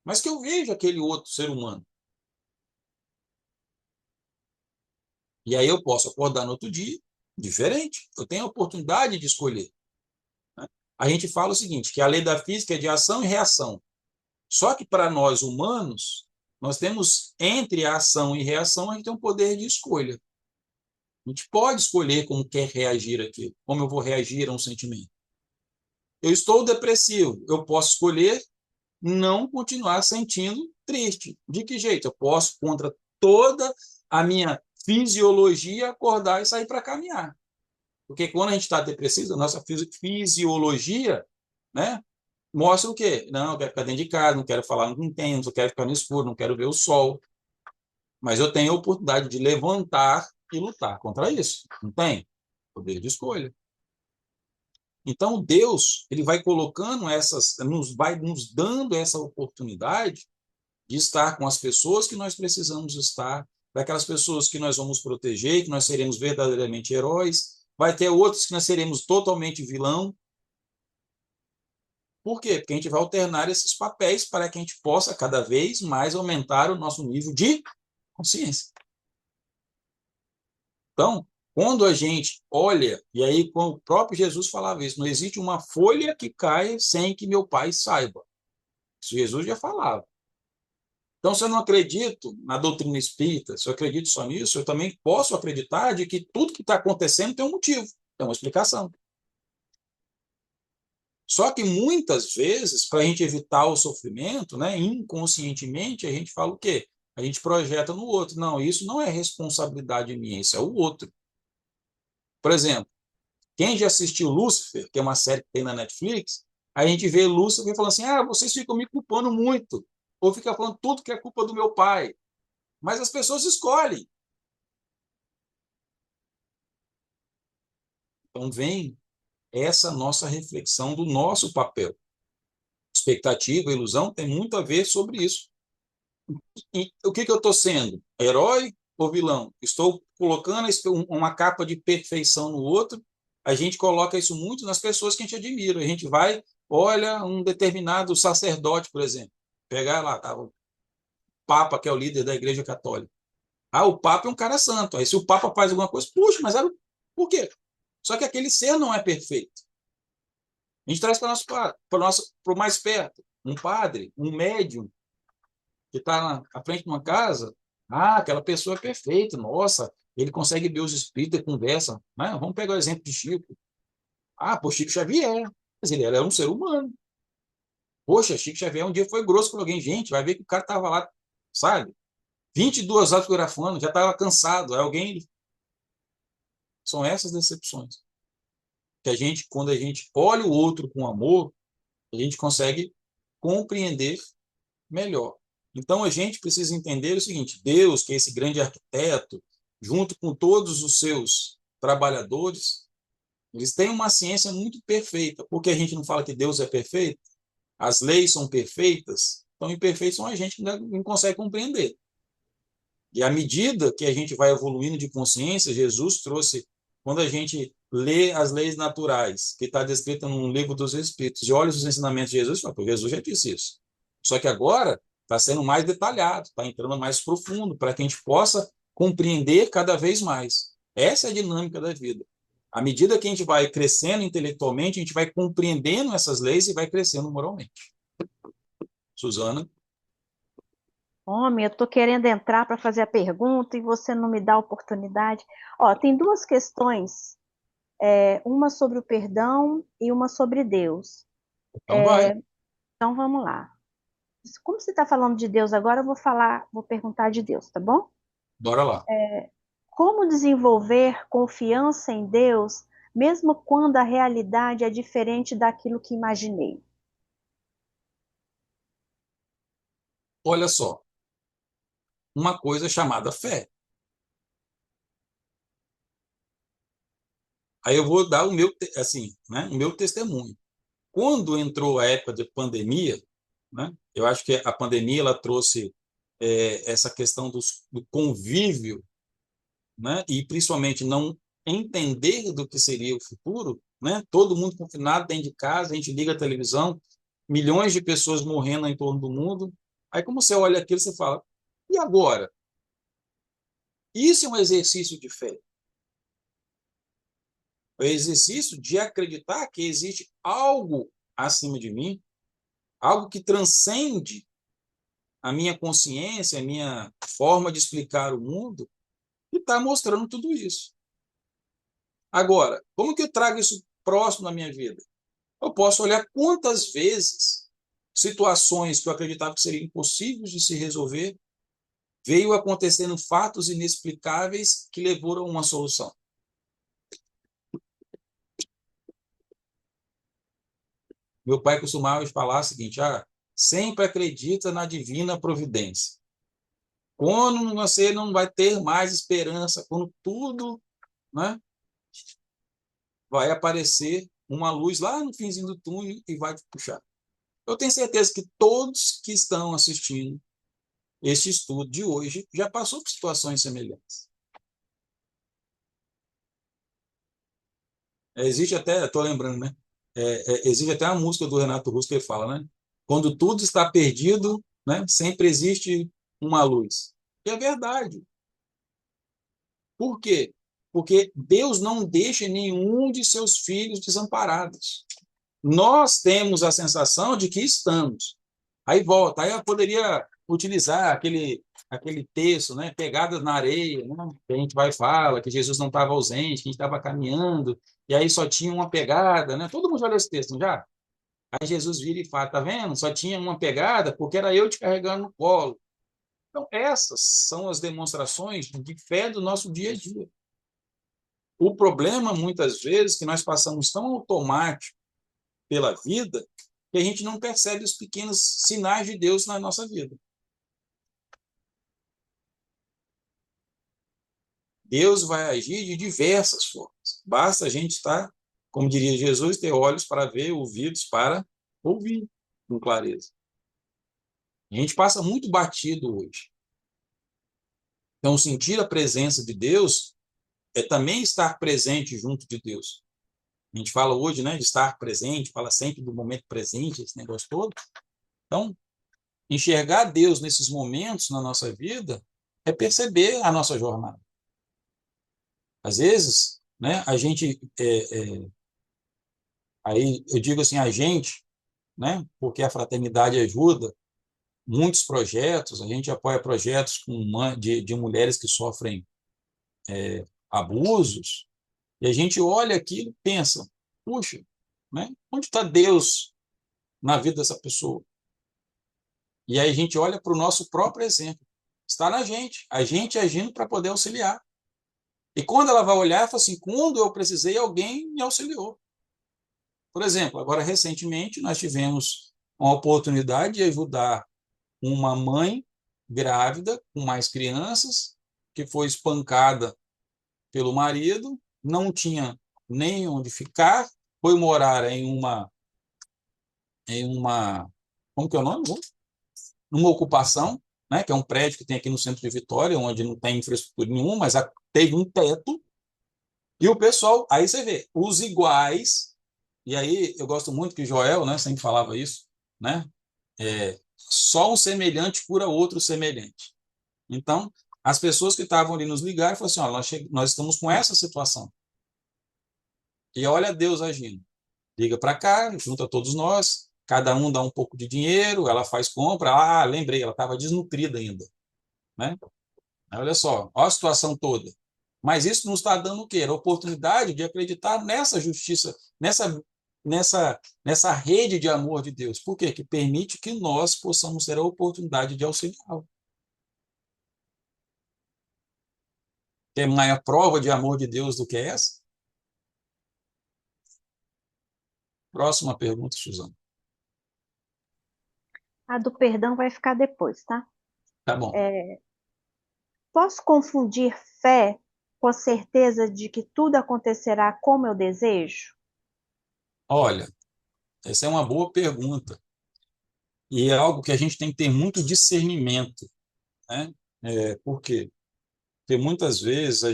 mas que eu veja aquele outro ser humano. E aí eu posso acordar no outro dia diferente. Eu tenho a oportunidade de escolher. Né? A gente fala o seguinte, que a lei da física é de ação e reação. Só que para nós humanos, nós temos entre a ação e reação, a gente tem um poder de escolha. A gente pode escolher como quer reagir aquilo, como eu vou reagir a um sentimento. Eu estou depressivo, eu posso escolher não continuar sentindo triste. De que jeito? Eu posso, contra toda a minha fisiologia, acordar e sair para caminhar. Porque quando a gente está depressivo, a nossa fisiologia, né, mostra o quê? Não, eu quero ficar dentro de casa, não quero falar com ninguém, não quero ficar no escuro, não quero ver o sol. Mas eu tenho a oportunidade de levantar e lutar contra isso. Não tem? Poder de escolha. Então, Deus, ele vai colocando vai nos dando essa oportunidade de estar com as pessoas que nós precisamos estar, daquelas pessoas que nós vamos proteger, que nós seremos verdadeiramente heróis, vai ter outros que nós seremos totalmente vilão. Por quê? Porque a gente vai alternar esses papéis para que a gente possa cada vez mais aumentar o nosso nível de consciência. Então, quando a gente olha, e aí o próprio Jesus falava isso, não existe uma folha que caia sem que meu pai saiba. Isso Jesus já falava. Então, se eu não acredito na doutrina espírita, se eu acredito só nisso, eu também posso acreditar de que tudo que está acontecendo tem um motivo, tem uma explicação. Só que muitas vezes, para a gente evitar o sofrimento, né, inconscientemente, a gente fala o quê? A gente projeta no outro. Não, isso não é responsabilidade minha, isso é o outro. Por exemplo, quem já assistiu Lúcifer, que é uma série que tem na Netflix, a gente vê Lúcifer falando assim, vocês ficam me culpando muito, ou ficam falando tudo que é culpa do meu pai. Mas as pessoas escolhem. Então vem essa nossa reflexão do nosso papel. Expectativa, ilusão, tem muito a ver sobre isso. E o que eu estou sendo? Herói ou vilão? Estou colocando uma capa de perfeição no outro. A gente coloca isso muito nas pessoas que a gente admira. A gente vai, olha um determinado sacerdote, por exemplo. Pegar lá, tá, o Papa, que é o líder da Igreja Católica. O Papa é um cara santo. Aí se o Papa faz alguma coisa, puxa, mas por quê? Só que aquele ser não é perfeito. A gente traz para o mais perto. Um padre, um médium, que está à frente de uma casa. Ah, aquela pessoa é perfeita. Nossa, ele consegue ver os espíritos e conversa. Né? Vamos pegar o exemplo de Chico. Ah, pô, Chico Xavier. Mas ele era um ser humano. Poxa, Chico Xavier um dia foi grosso com alguém. Gente, vai ver que o cara estava lá, sabe? 22 horas fotografando, já estava cansado. Aí alguém. São essas decepções. Que a gente, quando a gente olha o outro com amor, a gente consegue compreender melhor. Então a gente precisa entender o seguinte: Deus, que é esse grande arquiteto, junto com todos os seus trabalhadores, eles têm uma ciência muito perfeita. Porque a gente não fala que Deus é perfeito, as leis são perfeitas, então imperfeitos são a gente que não consegue compreender. E à medida que a gente vai evoluindo de consciência, Jesus trouxe, quando a gente lê as leis naturais, que está descrita no livro dos Espíritos, e olha os ensinamentos de Jesus, fala, Jesus já disse isso. Só que agora está sendo mais detalhado, está entrando mais profundo, para que a gente possa compreender cada vez mais. Essa é a dinâmica da vida. À medida que a gente vai crescendo intelectualmente, a gente vai compreendendo essas leis e vai crescendo moralmente. Suzana? Homem, eu estou querendo entrar para fazer a pergunta e você não me dá a oportunidade. Ó, tem duas questões, uma sobre o perdão e uma sobre Deus. Então vai, Então vamos lá. Como você está falando de Deus agora, eu vou perguntar de Deus, tá bom? bora lá. Como desenvolver confiança em Deus, mesmo quando a realidade é diferente daquilo que imaginei? Olha só, uma coisa chamada fé. Aí eu vou dar o meu, assim, né, o meu testemunho. Quando entrou a época de pandemia, né, eu acho que a pandemia ela trouxe essa questão do convívio, né, e principalmente não entender do que seria o futuro, né, todo mundo confinado dentro de casa, a gente liga a televisão, milhões de pessoas morrendo em torno do mundo. Aí, como você olha aquilo, você fala, e agora? Isso é um exercício de fé. É o exercício de acreditar que existe algo acima de mim, algo que transcende a minha consciência, a minha forma de explicar o mundo, e está mostrando tudo isso. Agora, como que eu trago isso próximo na minha vida? Eu posso olhar quantas vezes situações que eu acreditava que seriam impossíveis de se resolver, veio acontecendo fatos inexplicáveis que levaram a uma solução. Meu pai costumava falar o seguinte: sempre acredita na divina providência. Quando você não vai ter mais esperança, quando tudo, né, vai aparecer uma luz lá no finzinho do túnel e vai te puxar. Eu tenho certeza que todos que estão assistindo este estudo de hoje já passou por situações semelhantes. Existe até, estou lembrando, né? Existe até a música do Renato Russo que ele fala, né? Quando tudo está perdido, né, sempre existe uma luz. E é verdade. Por quê? Porque Deus não deixa nenhum de seus filhos desamparados. Nós temos a sensação de que estamos. Aí volta, aí eu poderia utilizar aquele texto, né, pegadas na areia, né, que a gente vai e fala que Jesus não estava ausente, que a gente estava caminhando, e aí só tinha uma pegada, né? Todo mundo já leu esse texto, não já? Aí Jesus vira e fala, tá vendo? Só tinha uma pegada porque era eu te carregando no colo. Então, essas são as demonstrações de fé do nosso dia a dia. O problema, muitas vezes, é que nós passamos tão automático pela vida que a gente não percebe os pequenos sinais de Deus na nossa vida. Deus vai agir de diversas formas. Basta a gente estar, como diria Jesus, ter olhos para ver, ouvidos para ouvir com clareza. A gente passa muito batido hoje. Então, sentir a presença de Deus é também estar presente junto de Deus. A gente fala hoje, né, de estar presente, fala sempre do momento presente, esse negócio todo. Então, enxergar Deus nesses momentos na nossa vida é perceber a nossa jornada. Às vezes, né, a gente Aí eu digo assim, a gente, né? Porque a fraternidade ajuda muitos projetos, a gente apoia projetos de mulheres que sofrem abusos, e a gente olha aquilo e pensa, puxa, né? Onde está Deus na vida dessa pessoa? E aí a gente olha para o nosso próprio exemplo. Está na gente, a gente agindo para poder auxiliar. E quando ela vai olhar, fala assim, quando eu precisei, alguém me auxiliou. Por exemplo, agora recentemente nós tivemos uma oportunidade de ajudar uma mãe grávida com mais crianças, que foi espancada pelo marido, não tinha nem onde ficar, foi morar em uma, como que é o nome? Numa ocupação, né, que é um prédio que tem aqui no centro de Vitória, onde não tem infraestrutura nenhuma, mas teve um teto, e o pessoal, aí você vê, os iguais, e aí eu gosto muito que Joel, né, sempre falava isso, né, só um semelhante cura outro semelhante. Então, as pessoas que estavam ali nos ligaram falaram assim, ó, nós estamos com essa situação. E olha Deus agindo. Liga para cá, junta todos nós, cada um dá um pouco de dinheiro, ela faz compra. Ah, lembrei, ela estava desnutrida ainda, né? Olha só, olha a situação toda. Mas isso nos está dando o quê? A oportunidade de acreditar nessa justiça, nessa rede de amor de Deus. Por quê? Que permite que nós possamos ter a oportunidade de auxiliá-lo. Tem maior prova de amor de Deus do que essa? Próxima pergunta, Suzana. A do perdão vai ficar depois, tá? Tá bom. Posso confundir fé com a certeza de que tudo acontecerá como eu desejo? Olha, essa é uma boa pergunta. E é algo que a gente tem que ter muito discernimento, né? Por quê? Porque muitas vezes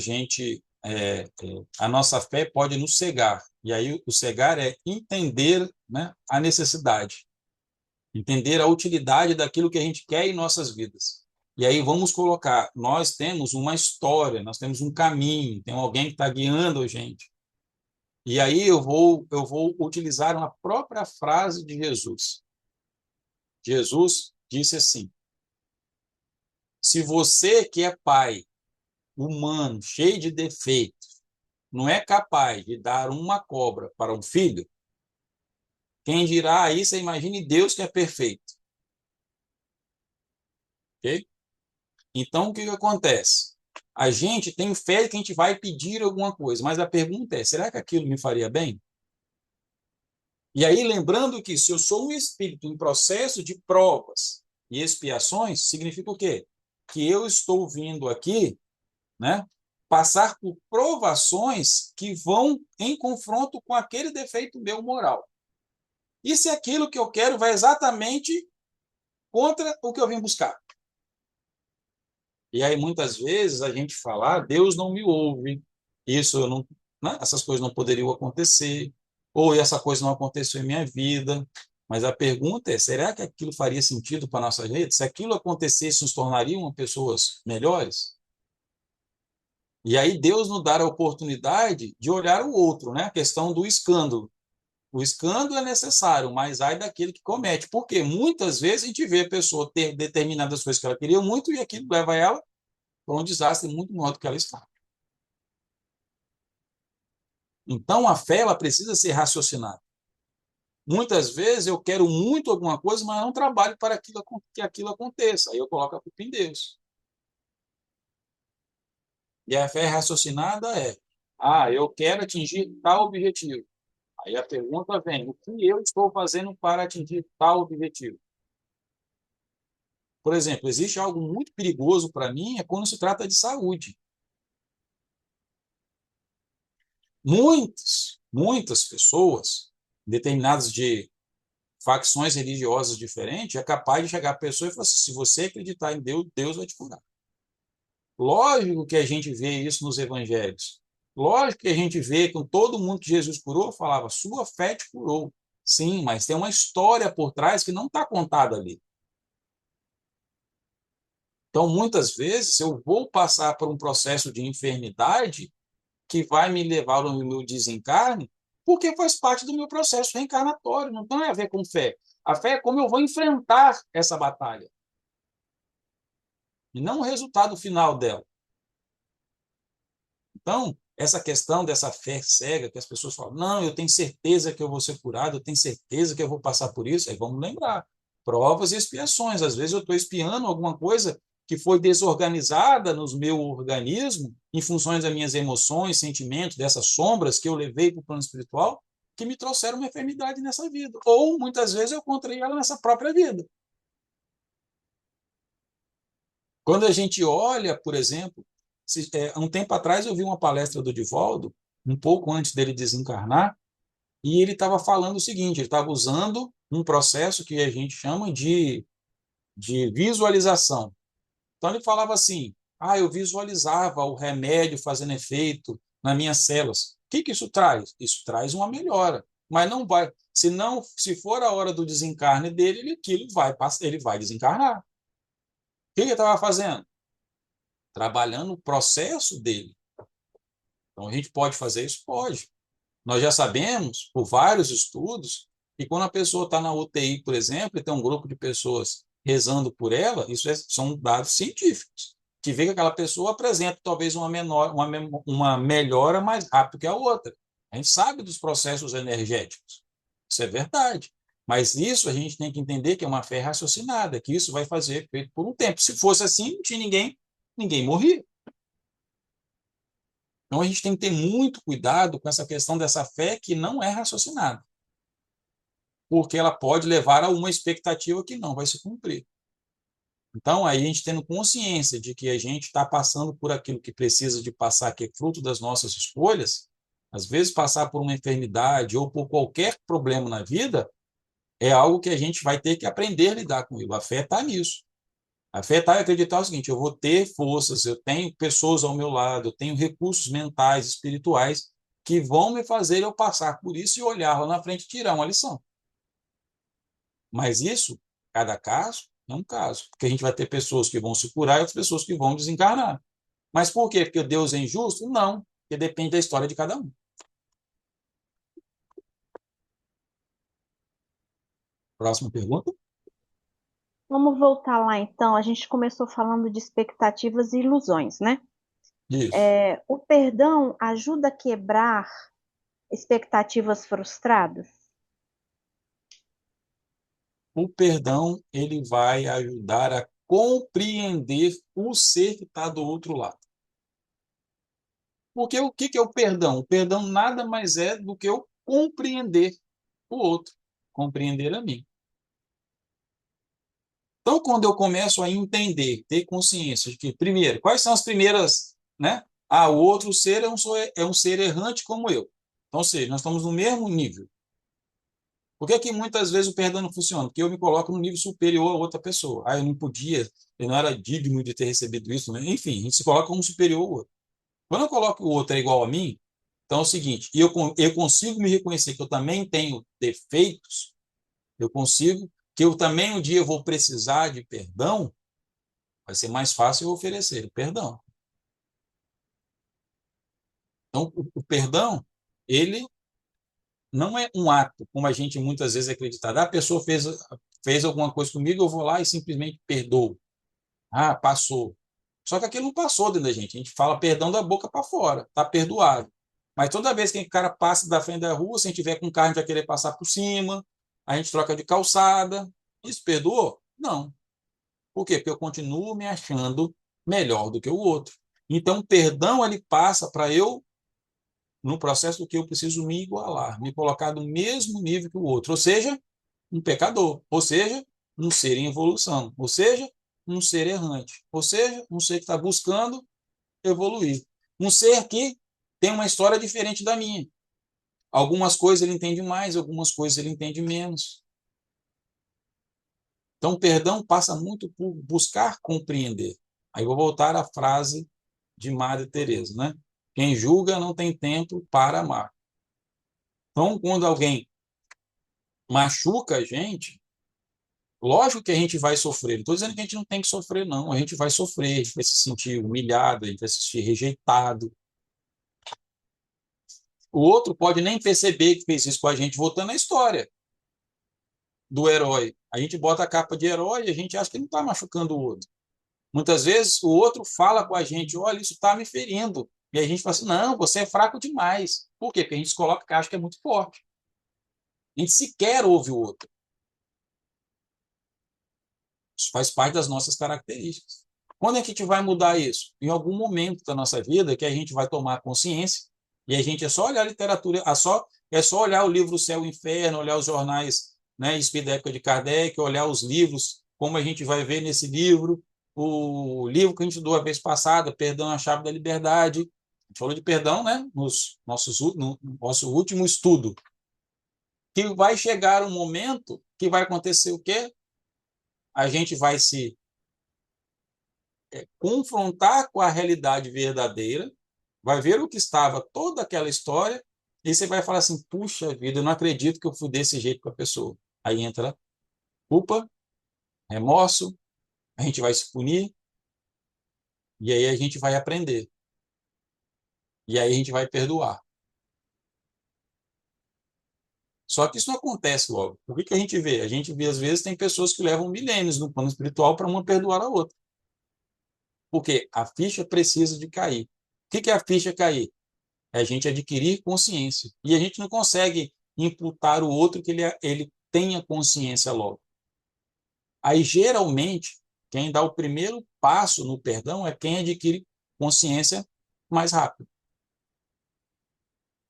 a nossa fé pode nos cegar. E aí o cegar é entender, né, a necessidade, entender a utilidade daquilo que a gente quer em nossas vidas. E aí vamos colocar, nós temos uma história, nós temos um caminho, tem alguém que está guiando a gente. E aí eu vou utilizar uma própria frase de Jesus. Jesus disse assim: se você que é pai, humano, cheio de defeitos, não é capaz de dar uma cobra para um filho, quem dirá aí, você imagine Deus que é perfeito. Ok? Então, o que acontece? A gente tem fé que a gente vai pedir alguma coisa, mas a pergunta é, será que aquilo me faria bem? E aí, lembrando que se eu sou um espírito em processo de provas e expiações, significa o quê? Que eu estou vindo aqui, né, passar por provações que vão em confronto com aquele defeito meu moral. E se aquilo que eu quero vai exatamente contra o que eu vim buscar? E aí, muitas vezes, a gente fala, Deus não me ouve, isso eu não, né? Essas coisas não poderiam acontecer, ou essa coisa não aconteceu em minha vida. Mas a pergunta é, será que aquilo faria sentido para a nossa vida? Se aquilo acontecesse, nos tornariam pessoas melhores? E aí Deus nos dá a oportunidade de olhar o outro, né? A questão do escândalo. O escândalo é necessário, mas ai daquele que comete. Porque muitas vezes a gente vê a pessoa ter determinadas coisas que ela queria muito e aquilo leva ela para um desastre muito maior do que ela está. Então a fé ela precisa ser raciocinada. Muitas vezes eu quero muito alguma coisa, mas não trabalho para que aquilo aconteça. Aí eu coloco a culpa em Deus. E a fé raciocinada é: eu quero atingir tal objetivo. Aí a pergunta vem: o que eu estou fazendo para atingir tal objetivo? Por exemplo, existe algo muito perigoso para mim é quando se trata de saúde. Muitas pessoas, determinadas de facções religiosas diferentes, é capaz de chegar a pessoa e falar assim: se você acreditar em Deus, Deus vai te curar. Lógico que a gente vê isso nos evangelhos. Lógico que a gente vê que todo mundo que Jesus curou falava: sua fé te curou. Sim, mas tem uma história por trás que não está contada ali. Então, muitas vezes, eu vou passar por um processo de enfermidade que vai me levar ao meu desencarne, porque faz parte do meu processo reencarnatório, não tem a ver com fé. A fé é como eu vou enfrentar essa batalha, e não o resultado final dela. Então, essa questão dessa fé cega, que as pessoas falam, não, eu tenho certeza que eu vou ser curado, eu tenho certeza que eu vou passar por isso, aí vamos lembrar, provas e expiações. Às vezes eu estou expiando alguma coisa que foi desorganizada no meu organismo, em função das minhas emoções, sentimentos, dessas sombras que eu levei para o plano espiritual, que me trouxeram uma enfermidade nessa vida. Ou, muitas vezes, eu encontrei ela nessa própria vida. Quando a gente olha, por exemplo, um tempo atrás eu vi uma palestra do Divaldo, um pouco antes dele desencarnar, e ele estava falando o seguinte, ele estava usando um processo que a gente chama de visualização. Então ele falava assim, eu visualizava o remédio fazendo efeito nas minhas células. O que isso traz? Isso traz uma melhora, mas não vai, se for a hora do desencarne dele, ele vai desencarnar. O que ele estava fazendo? Trabalhando o processo dele. Então, a gente pode fazer isso? Pode. Nós já sabemos, por vários estudos, que quando a pessoa está na UTI, por exemplo, e tem um grupo de pessoas rezando por ela, são dados científicos, que vê que aquela pessoa apresenta talvez uma melhora mais rápido que a outra. A gente sabe dos processos energéticos. Isso é verdade. Mas isso a gente tem que entender que é uma fé raciocinada, que isso vai fazer efeito por um tempo. Se fosse assim, não tinha ninguém morria. Então, a gente tem que ter muito cuidado com essa questão dessa fé que não é raciocinada, porque ela pode levar a uma expectativa que não vai se cumprir. Então, aí a gente tendo consciência de que a gente está passando por aquilo que precisa de passar, que é fruto das nossas escolhas, às vezes passar por uma enfermidade ou por qualquer problema na vida, é algo que a gente vai ter que aprender a lidar com ele. A fé está nisso. Afetar e acreditar o seguinte: eu vou ter forças, eu tenho pessoas ao meu lado, eu tenho recursos mentais, espirituais, que vão me fazer eu passar por isso e olhar lá na frente e tirar uma lição. Mas isso, cada caso é um caso, porque a gente vai ter pessoas que vão se curar e outras pessoas que vão desencarnar. Mas por quê? Porque Deus é injusto? Não, porque depende da história de cada um. Próxima pergunta. Vamos voltar lá então. A gente começou falando de expectativas e ilusões, né? Isso. O perdão ajuda a quebrar expectativas frustradas? O perdão, ele vai ajudar a compreender o ser que está do outro lado. Porque o que é o perdão? O perdão nada mais é do que eu compreender o outro, compreender a mim. Então, quando eu começo a entender, ter consciência de que, primeiro, quais são as primeiras, né? O outro ser é um ser errante como eu. Então, ou seja, nós estamos no mesmo nível. Por que que muitas vezes o perdão não funciona? Porque eu me coloco no nível superior a outra pessoa. Eu não podia, eu não era digno de ter recebido isso, né? Enfim, a gente se coloca como superior ao outro. Quando eu coloco o outro é igual a mim, então é o seguinte, eu consigo me reconhecer que eu também tenho defeitos, eu consigo, que eu também um dia vou precisar de perdão, vai ser mais fácil eu oferecer o perdão. Então, o perdão, ele não é um ato, como a gente muitas vezes acredita. A pessoa fez alguma coisa comigo, eu vou lá e simplesmente perdoo. Passou. Só que aquilo não passou dentro da gente. A gente fala perdão da boca para fora, está perdoado. Mas toda vez que o cara passa da frente da rua, se a gente tiver com carro, a gente vai querer passar por cima, a gente troca de calçada. Isso perdoou? Não. Por quê? Porque eu continuo me achando melhor do que o outro. Então, perdão ele passa para eu, no processo do que eu preciso me igualar, me colocar no mesmo nível que o outro. Ou seja, um pecador. Ou seja, um ser em evolução. Ou seja, um ser errante. Ou seja, um ser que está buscando evoluir. Um ser que tem uma história diferente da minha. Algumas coisas ele entende mais, algumas coisas ele entende menos. Então, o perdão passa muito por buscar compreender. Aí eu vou voltar à frase de Madre Teresa, né? Quem julga não tem tempo para amar. Então, quando alguém machuca a gente, lógico que a gente vai sofrer. Não estou dizendo que a gente não tem que sofrer, não. A gente vai sofrer, a gente vai se sentir humilhado, a gente vai se sentir rejeitado. O outro pode nem perceber que fez isso com a gente, voltando à história do herói. A gente bota a capa de herói e a gente acha que não está machucando o outro. Muitas vezes o outro fala com a gente, olha, isso está me ferindo. E a gente fala assim, não, você é fraco demais. Por quê? Porque a gente se coloca que acha que é muito forte. A gente sequer ouve o outro. Isso faz parte das nossas características. Quando é que a gente vai mudar isso? Em algum momento da nossa vida que a gente vai tomar consciência e a gente é só olhar a literatura, é só olhar o livro Céu e Inferno, olhar os jornais, né, Espírito da Época de Kardec, olhar os livros, como a gente vai ver nesse livro, o livro que a gente estudou a vez passada, Perdão é a Chave da Liberdade. A gente falou de perdão, né, no nosso último estudo. Que vai chegar um momento que vai acontecer o quê? A gente vai se confrontar com a realidade verdadeira, vai ver o que estava toda aquela história, e você vai falar assim, puxa vida, eu não acredito que eu fui desse jeito com a pessoa. Aí entra culpa, remorso, a gente vai se punir, e aí a gente vai aprender. E aí a gente vai perdoar. Só que isso não acontece logo. O que a gente vê? A gente vê, às vezes, tem pessoas que levam milênios no plano espiritual para uma perdoar a outra. Porque a ficha precisa de cair. O que é a ficha cair? É a gente adquirir consciência. E a gente não consegue imputar o outro que ele tenha consciência logo. Aí, geralmente, quem dá o primeiro passo no perdão é quem adquire consciência mais rápido.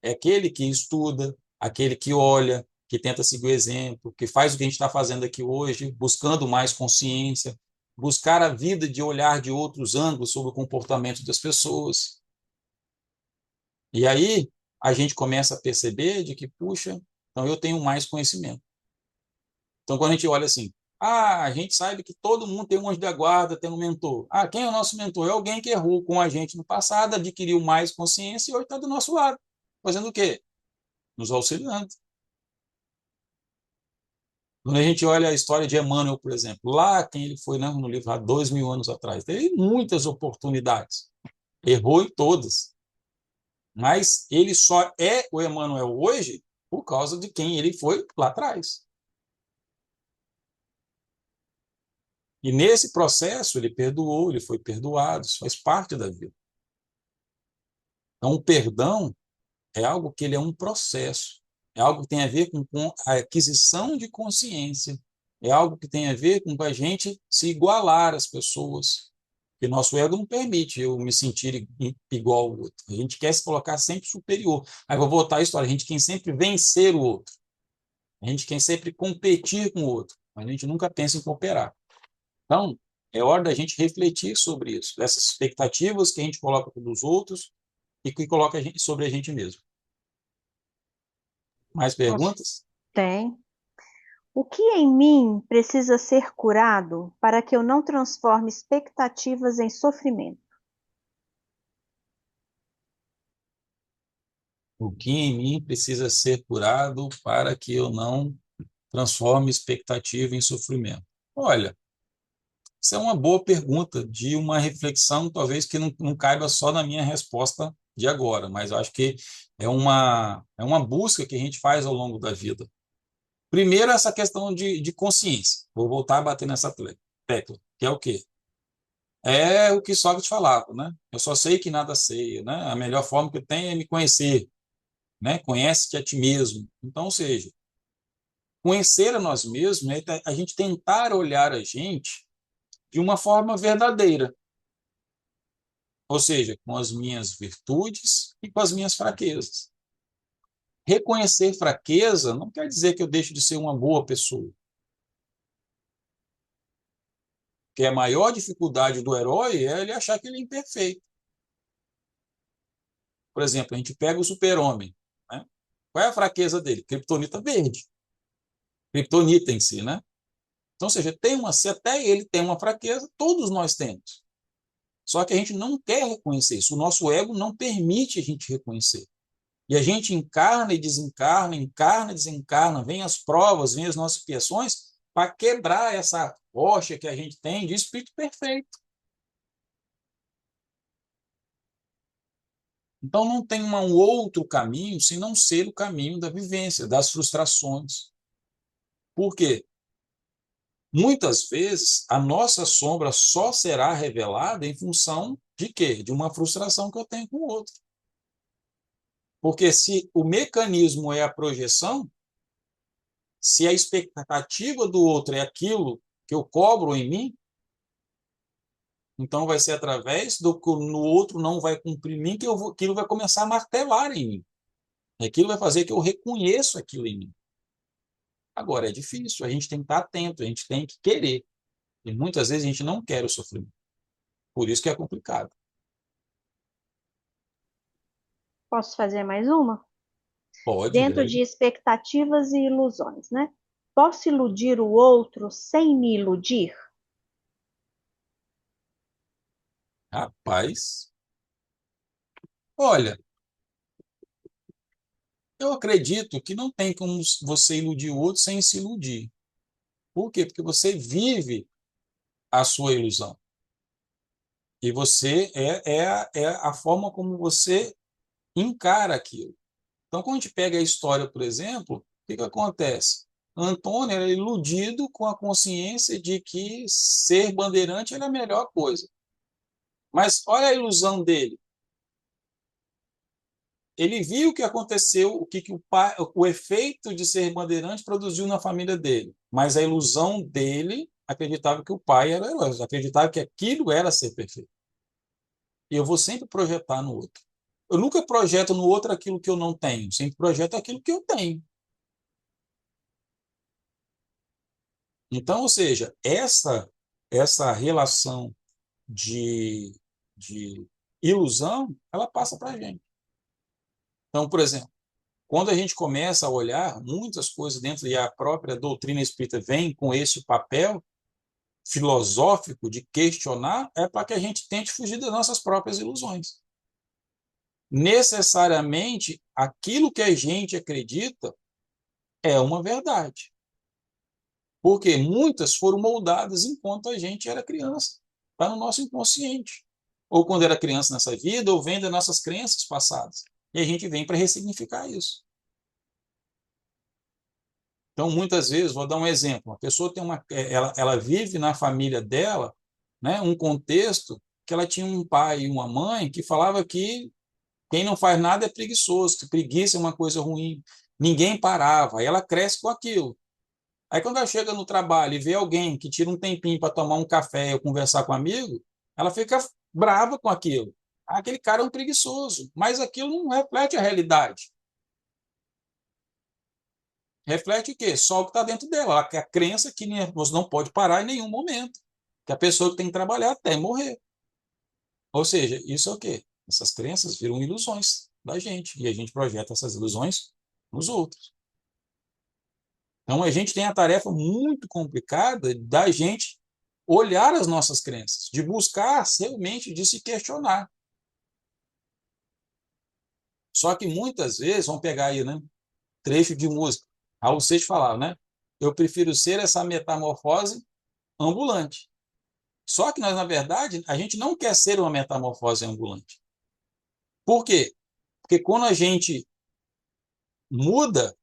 É aquele que estuda, aquele que olha, que tenta seguir o exemplo, que faz o que a gente está fazendo aqui hoje, buscando mais consciência, buscar a vida de olhar de outros ângulos sobre o comportamento das pessoas. E aí a gente começa a perceber de que, puxa, então eu tenho mais conhecimento. Então, quando a gente olha assim, a gente sabe que todo mundo tem um anjo da guarda, tem um mentor. Quem é o nosso mentor? É alguém que errou com a gente no passado, adquiriu mais consciência e hoje está do nosso lado. Fazendo o quê? Nos auxiliando. Quando a gente olha a história de Emmanuel, por exemplo, lá quem ele foi, né, no livro há 2000 anos atrás, teve muitas oportunidades, errou em todas, mas ele só é o Emmanuel hoje por causa de quem ele foi lá atrás. E nesse processo ele perdoou, ele foi perdoado, isso faz parte da vida. Então o perdão é algo que ele é um processo, é algo que tem a ver com a aquisição de consciência, é algo que tem a ver com a gente se igualar às pessoas, que nosso ego não permite eu me sentir igual ao outro. A gente quer se colocar sempre superior. Aí vou voltar à história, a gente quer sempre vencer o outro, a gente quer sempre competir com o outro, mas a gente nunca pensa em cooperar. Então, é hora da gente refletir sobre isso, dessas expectativas que a gente coloca dos outros e que coloca sobre a gente mesmo. Mais perguntas? Tem. O que em mim precisa ser curado para que eu não transforme expectativas em sofrimento? O que em mim precisa ser curado para que eu não transforme expectativa em sofrimento? Olha, isso é uma boa pergunta de uma reflexão, talvez que não caiba só na minha resposta de agora, mas eu acho que é uma busca que a gente faz ao longo da vida. Primeiro, essa questão de consciência. Vou voltar a bater nessa tecla, que é o quê? É o que Sócrates falava, né? Eu só sei que nada sei, né? A melhor forma que eu tenho é me conhecer, né? Conhece-te a ti mesmo. Então, ou seja, conhecer a nós mesmos é a gente tentar olhar a gente de uma forma verdadeira, ou seja, com as minhas virtudes e com as minhas fraquezas. Reconhecer fraqueza não quer dizer que eu deixo de ser uma boa pessoa. Porque a maior dificuldade do herói é ele achar que ele é imperfeito. Por exemplo, a gente pega o super-homem, né? Qual é a fraqueza dele? Kryptonita verde. Kryptonita em si, né? Então, ou seja, se até ele tem uma fraqueza, todos nós temos. Só que a gente não quer reconhecer isso. O nosso ego não permite a gente reconhecer. E a gente encarna e desencarna, vem as provas, vem as nossas expiações, para quebrar essa rocha que a gente tem de espírito perfeito. Então, não tem um outro caminho senão ser o caminho da vivência, das frustrações. Por quê? Muitas vezes, a nossa sombra só será revelada em função de quê? De uma frustração que eu tenho com o outro. Porque se o mecanismo é a projeção, se a expectativa do outro é aquilo que eu cobro em mim, então vai ser através do que no outro não vai cumprir em mim que aquilo vai começar a martelar em mim. E aquilo vai fazer que eu reconheça aquilo em mim. Agora, é difícil, a gente tem que estar atento, a gente tem que querer. E muitas vezes a gente não quer o sofrimento. Por isso que é complicado. Posso fazer mais uma? Pode, Dentro velho. de expectativas e ilusões, né? Posso iludir o outro sem me iludir? Rapaz, olha, eu acredito que não tem como você iludir o outro sem se iludir. Por quê? Porque você vive a sua ilusão. E você é a forma como você encara aquilo. Então, quando a gente pega a história, por exemplo, o que que acontece? Antônio era iludido com a consciência de que ser bandeirante era a melhor coisa. Mas olha a ilusão dele. Ele viu o que aconteceu, o efeito de ser bandeirante produziu na família dele. Mas a ilusão dele acreditava que o pai era herói, acreditava que aquilo era ser perfeito. E eu vou sempre projetar no outro. Eu nunca projeto no outro aquilo que eu não tenho, sempre projeto aquilo que eu tenho. Então, ou seja, essa relação de, de ilusão, ela passa para a gente. Então, por exemplo, quando a gente começa a olhar muitas coisas dentro e a própria doutrina espírita vem com esse papel filosófico de questionar, é para que a gente tente fugir das nossas próprias ilusões. Necessariamente, aquilo que a gente acredita é uma verdade. Porque muitas foram moldadas enquanto a gente era criança. Está no nosso inconsciente. Ou quando era criança nessa vida, ou vem das nossas crenças passadas. E a gente vem para ressignificar isso. Então, muitas vezes, vou dar um exemplo: uma pessoa tem ela vive na família dela, né, um contexto que ela tinha um pai e uma mãe que falava que quem não faz nada é preguiçoso, que preguiça é uma coisa ruim. Ninguém parava. Aí ela cresce com aquilo. Aí, quando ela chega no trabalho e vê alguém que tira um tempinho para tomar um café ou conversar com um amigo, ela fica brava com aquilo. Ah, aquele cara é um preguiçoso, mas aquilo não reflete a realidade. Reflete o quê? Só o que está dentro dela. A crença que você não pode parar em nenhum momento. Que a pessoa tem que trabalhar até morrer. Ou seja, isso é o quê? Essas crenças viram ilusões da gente. E a gente projeta essas ilusões nos outros. Então, a gente tem a tarefa muito complicada da gente olhar as nossas crenças, de buscar realmente, de se questionar. Só que muitas vezes, vamos pegar aí, né? Trecho de música. Raul Seixas falava, né? Eu prefiro ser essa metamorfose ambulante. Só que nós, na verdade, a gente não quer ser uma metamorfose ambulante. Por quê? Porque quando a gente muda,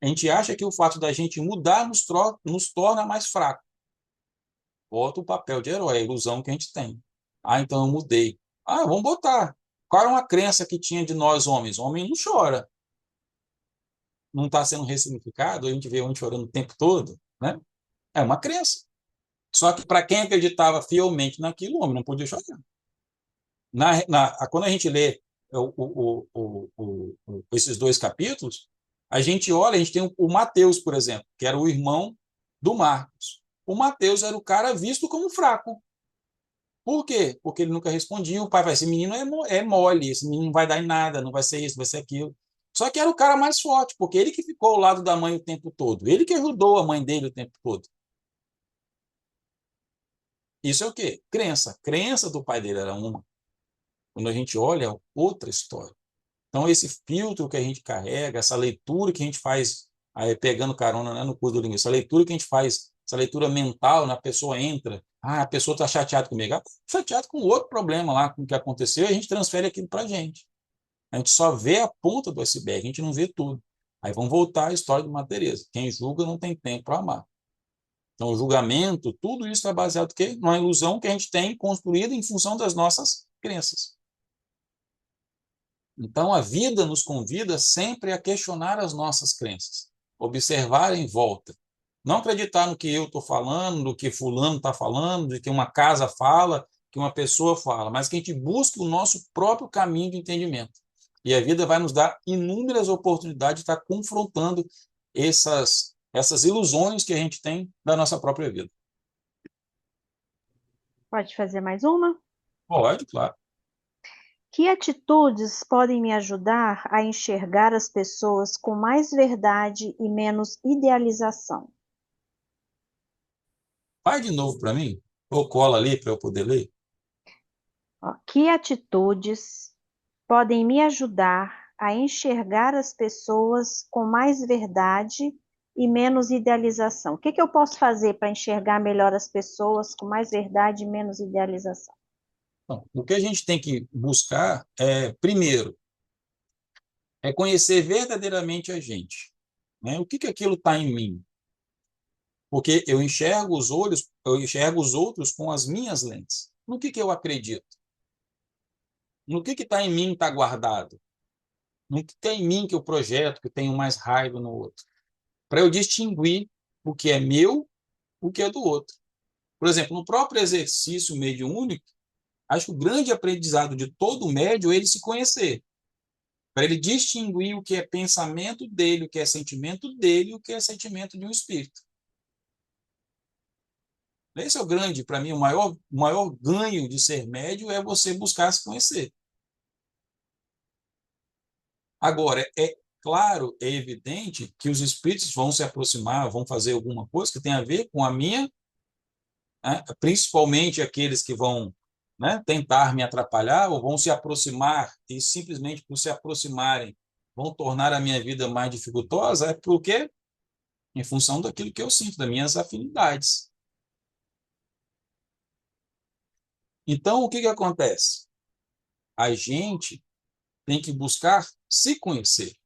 a gente acha que o fato da gente mudar nos torna mais fracos. Volta o papel de herói, a ilusão que a gente tem. Ah, então eu mudei. Ah, vamos botar. Qual era uma crença que tinha de nós homens? O homem não chora. Não está sendo ressignificado, a gente vê o homem chorando o tempo todo, né? É uma crença. Só que para quem acreditava fielmente naquilo, o homem não podia chorar. Quando a gente lê esses dois capítulos, a gente olha, a gente tem o Mateus, por exemplo, que era o irmão do Marcos. O Mateus era o cara visto como fraco. Por quê? Porque ele nunca respondia. O pai vai, esse menino é mole, esse menino não vai dar em nada, não vai ser isso, vai ser aquilo. Só que era o cara mais forte, porque ele que ficou ao lado da mãe o tempo todo. Ele que ajudou a mãe dele o tempo todo. Isso é o quê? Crença. Crença do pai dele era uma. Quando a gente olha, é outra história. Então, esse filtro que a gente carrega, essa leitura que a gente faz, aí, pegando carona, né, no curso do linguista, essa leitura que a gente faz, essa leitura mental, né, a pessoa entra, a pessoa está chateada comigo, ela está chateada com outro problema lá, com o que aconteceu, e a gente transfere aquilo para a gente. A gente só vê a ponta do iceberg, a gente não vê tudo. Aí vamos voltar à história de Madre Teresa. Quem julga não tem tempo para amar. Então, o julgamento, tudo isso está baseado em numa ilusão que a gente tem construída em função das nossas crenças. Então, a vida nos convida sempre a questionar as nossas crenças, observar em volta. Não acreditar no que eu estou falando, no que fulano está falando, do que uma casa fala, que uma pessoa fala, mas que a gente busque o nosso próprio caminho de entendimento. E a vida vai nos dar inúmeras oportunidades de estar confrontando essas ilusões que a gente tem da nossa própria vida. Pode fazer mais uma? Pode, claro. Que atitudes podem me ajudar a enxergar as pessoas com mais verdade e menos idealização? Faz de novo para mim, ou cola ali para eu poder ler. Ó, que atitudes podem me ajudar a enxergar as pessoas com mais verdade e menos idealização? O que que eu posso fazer para enxergar melhor as pessoas com mais verdade e menos idealização? Então, o que a gente tem que buscar primeiro, é conhecer verdadeiramente a gente, né? O que aquilo está em mim? Porque eu enxergo os outros com as minhas lentes. No que eu acredito? No que está em mim está guardado? No que tem em mim que eu projeto, que eu tenho mais raiva no outro? Para eu distinguir o que é meu, o que é do outro. Por exemplo, no próprio exercício mediúnico, acho que o grande aprendizado de todo médium é ele se conhecer, para ele distinguir o que é pensamento dele, o que é sentimento dele, o que é sentimento de um espírito. Esse é o grande, para mim, o maior ganho de ser médium é você buscar se conhecer. Agora, é claro, é evidente que os espíritos vão se aproximar, vão fazer alguma coisa que tem a ver com a minha, né, principalmente aqueles que vão, né, tentar me atrapalhar ou vão se aproximar e simplesmente por se aproximarem vão tornar a minha vida mais dificultosa, é porque em função daquilo que eu sinto, das minhas afinidades. Então, o que acontece? A gente tem que buscar se conhecer.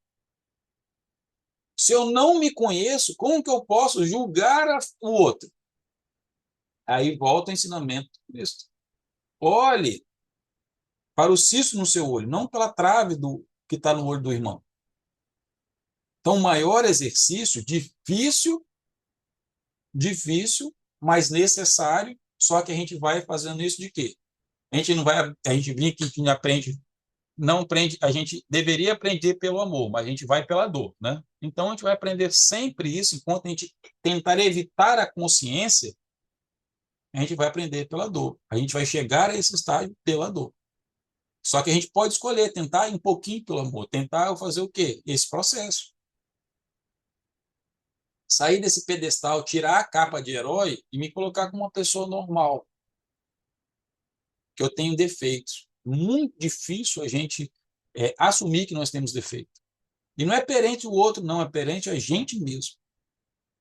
Se eu não me conheço, como que eu posso julgar o outro? Aí volta o ensinamento do Cristo. Olhe para o cisto no seu olho, não pela trave que está no olho do irmão. Então, o maior exercício, difícil, mas necessário, só que a gente vai fazendo isso de quê? A gente não vai, a gente vinha que aprende, não aprende, a gente deveria aprender pelo amor, mas a gente vai pela dor, né? Então, a gente vai aprender sempre isso, enquanto a gente tentar evitar a consciência, a gente vai aprender pela dor. A gente vai chegar a esse estágio pela dor. Só que a gente pode escolher, tentar ir um pouquinho pelo amor, tentar fazer o quê? Esse processo. Sair desse pedestal, tirar a capa de herói e me colocar como uma pessoa normal, que eu tenho defeitos. Muito difícil a gente assumir que nós temos defeito. E não é perante o outro, não, é perante a gente mesmo.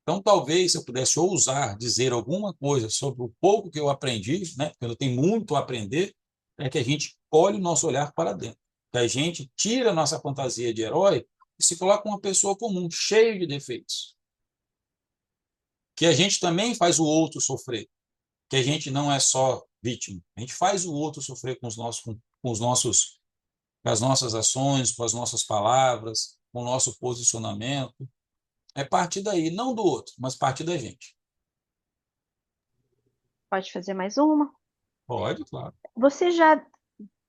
Então, talvez, se eu pudesse ousar dizer alguma coisa sobre o pouco que eu aprendi, né, porque eu tenho muito a aprender, é que a gente olhe o nosso olhar para dentro. Que a gente tira a nossa fantasia de herói e se coloca uma pessoa comum, cheia de defeitos. Que a gente também faz o outro sofrer. Que a gente não é só vítima. A gente faz o outro sofrer com as nossas ações, com as nossas palavras, com o nosso posicionamento. É partir daí, não do outro, mas partir da gente. Pode fazer mais uma? Pode, claro. Você já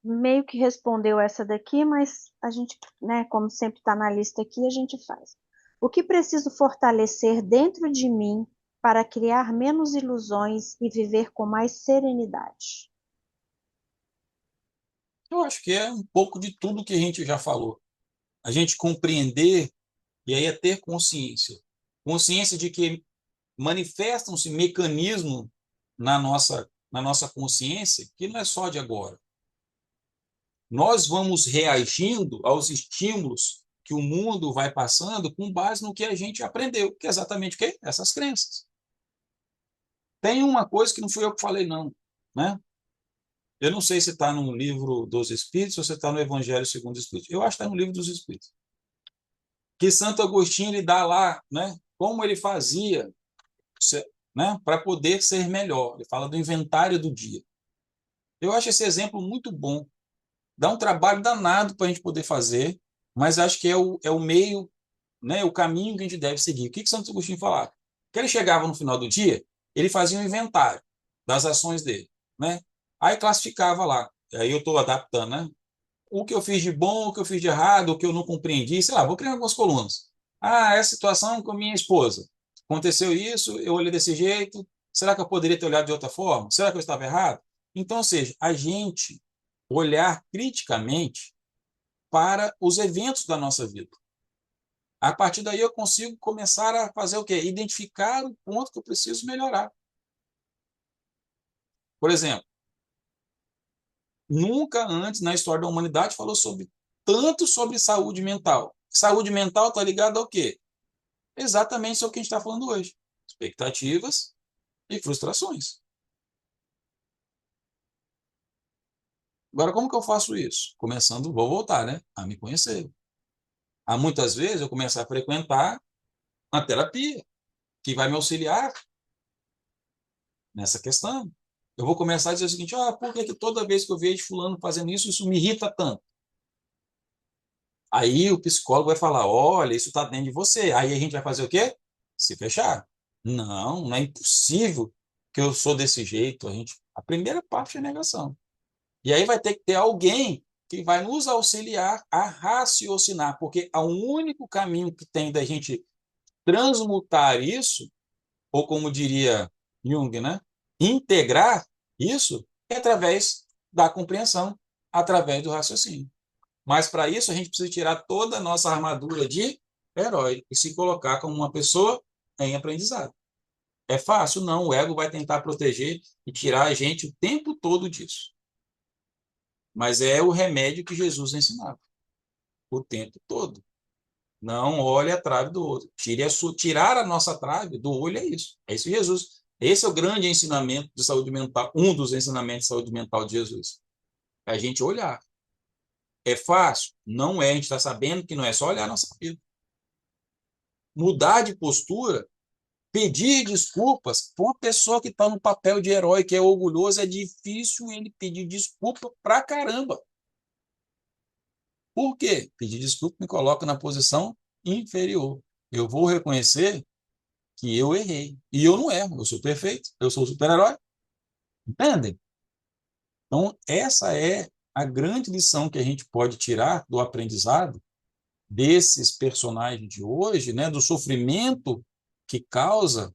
meio que respondeu essa daqui, mas a gente, né, como sempre está na lista aqui, a gente faz. O que preciso fortalecer dentro de mim para criar menos ilusões e viver com mais serenidade? Eu acho que é um pouco de tudo que a gente já falou. A gente compreender e aí é ter consciência. Consciência de que manifestam-se mecanismos na nossa consciência que não é só de agora. Nós vamos reagindo aos estímulos que o mundo vai passando com base no que a gente aprendeu, que é exatamente o quê? Essas crenças. Tem uma coisa que não fui eu que falei, não, né? Eu não sei se está no livro dos Espíritos ou se está no Evangelho segundo o Espírito. Eu acho que está no livro dos Espíritos. Que Santo Agostinho ele dá lá, né, como ele fazia, né, para poder ser melhor. Ele fala do inventário do dia. Eu acho esse exemplo muito bom. Dá um trabalho danado para a gente poder fazer, mas acho que é o meio, né, o caminho que a gente deve seguir. O que Santo Agostinho falava? Que ele chegava no final do dia, ele fazia um inventário das ações dele, né? Aí classificava lá. Aí eu estou adaptando, né? O que eu fiz de bom, o que eu fiz de errado, o que eu não compreendi, sei lá, vou criar algumas colunas. Ah, essa situação com minha esposa. Aconteceu isso, eu olhei desse jeito. Será que eu poderia ter olhado de outra forma? Será que eu estava errado? Então, ou seja, a gente olhar criticamente para os eventos da nossa vida. A partir daí eu consigo começar a fazer o quê? Identificar o ponto que eu preciso melhorar. Por exemplo, nunca antes na história da humanidade falou tanto sobre saúde mental. Saúde mental está ligada ao quê? Exatamente sobre o que a gente está falando hoje. Expectativas e frustrações. Agora, como que eu faço isso? Começando, vou voltar, né? A me conhecer. Há muitas vezes eu começo a frequentar a terapia, que vai me auxiliar nessa questão. Eu vou começar a dizer o seguinte: por que toda vez que eu vejo fulano fazendo isso, isso me irrita tanto? Aí o psicólogo vai falar: olha, isso está dentro de você. Aí a gente vai fazer o quê? Se fechar. Não, não é impossível que eu sou desse jeito. A primeira parte é negação. E aí vai ter que ter alguém que vai nos auxiliar a raciocinar, porque o único caminho que tem da gente transmutar isso, ou como diria Jung, né? Integrar isso é através da compreensão, através do raciocínio. Mas para isso a gente precisa tirar toda a nossa armadura de herói e se colocar como uma pessoa em aprendizado. É fácil? Não. O ego vai tentar proteger e tirar a gente o tempo todo disso. Mas é o remédio que Jesus ensinava o tempo todo. Não olhe a trave do outro. Tirar a nossa trave do olho é isso. É isso Jesus. Esse é o grande ensinamento de saúde mental, um dos ensinamentos de saúde mental de Jesus. É a gente olhar. É fácil? Não é. A gente está sabendo que não é só olhar a nossa vida. Mudar de postura, pedir desculpas para uma pessoa que está no papel de herói, que é orgulhoso, é difícil ele pedir desculpa pra caramba. Por quê? Pedir desculpa me coloca na posição inferior. Eu vou reconhecer que eu errei. E eu não erro, eu sou perfeito, eu sou o super-herói. Entendem? Então, essa é a grande lição que a gente pode tirar do aprendizado desses personagens de hoje, né, do sofrimento que causa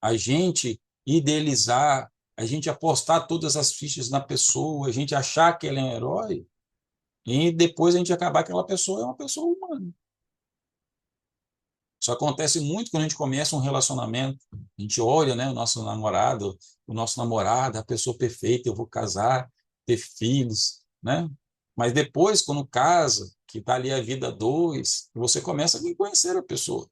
a gente idealizar, a gente apostar todas as fichas na pessoa, a gente achar que ele é um herói, e depois a gente acabar que aquela pessoa é uma pessoa humana. Isso acontece muito quando a gente começa um relacionamento. A gente olha, né, o nosso namorado, o nosso namorado, a pessoa perfeita, eu vou casar, ter filhos, né? Mas depois, quando casa, que está ali a vida a dois, você começa a conhecer a pessoa.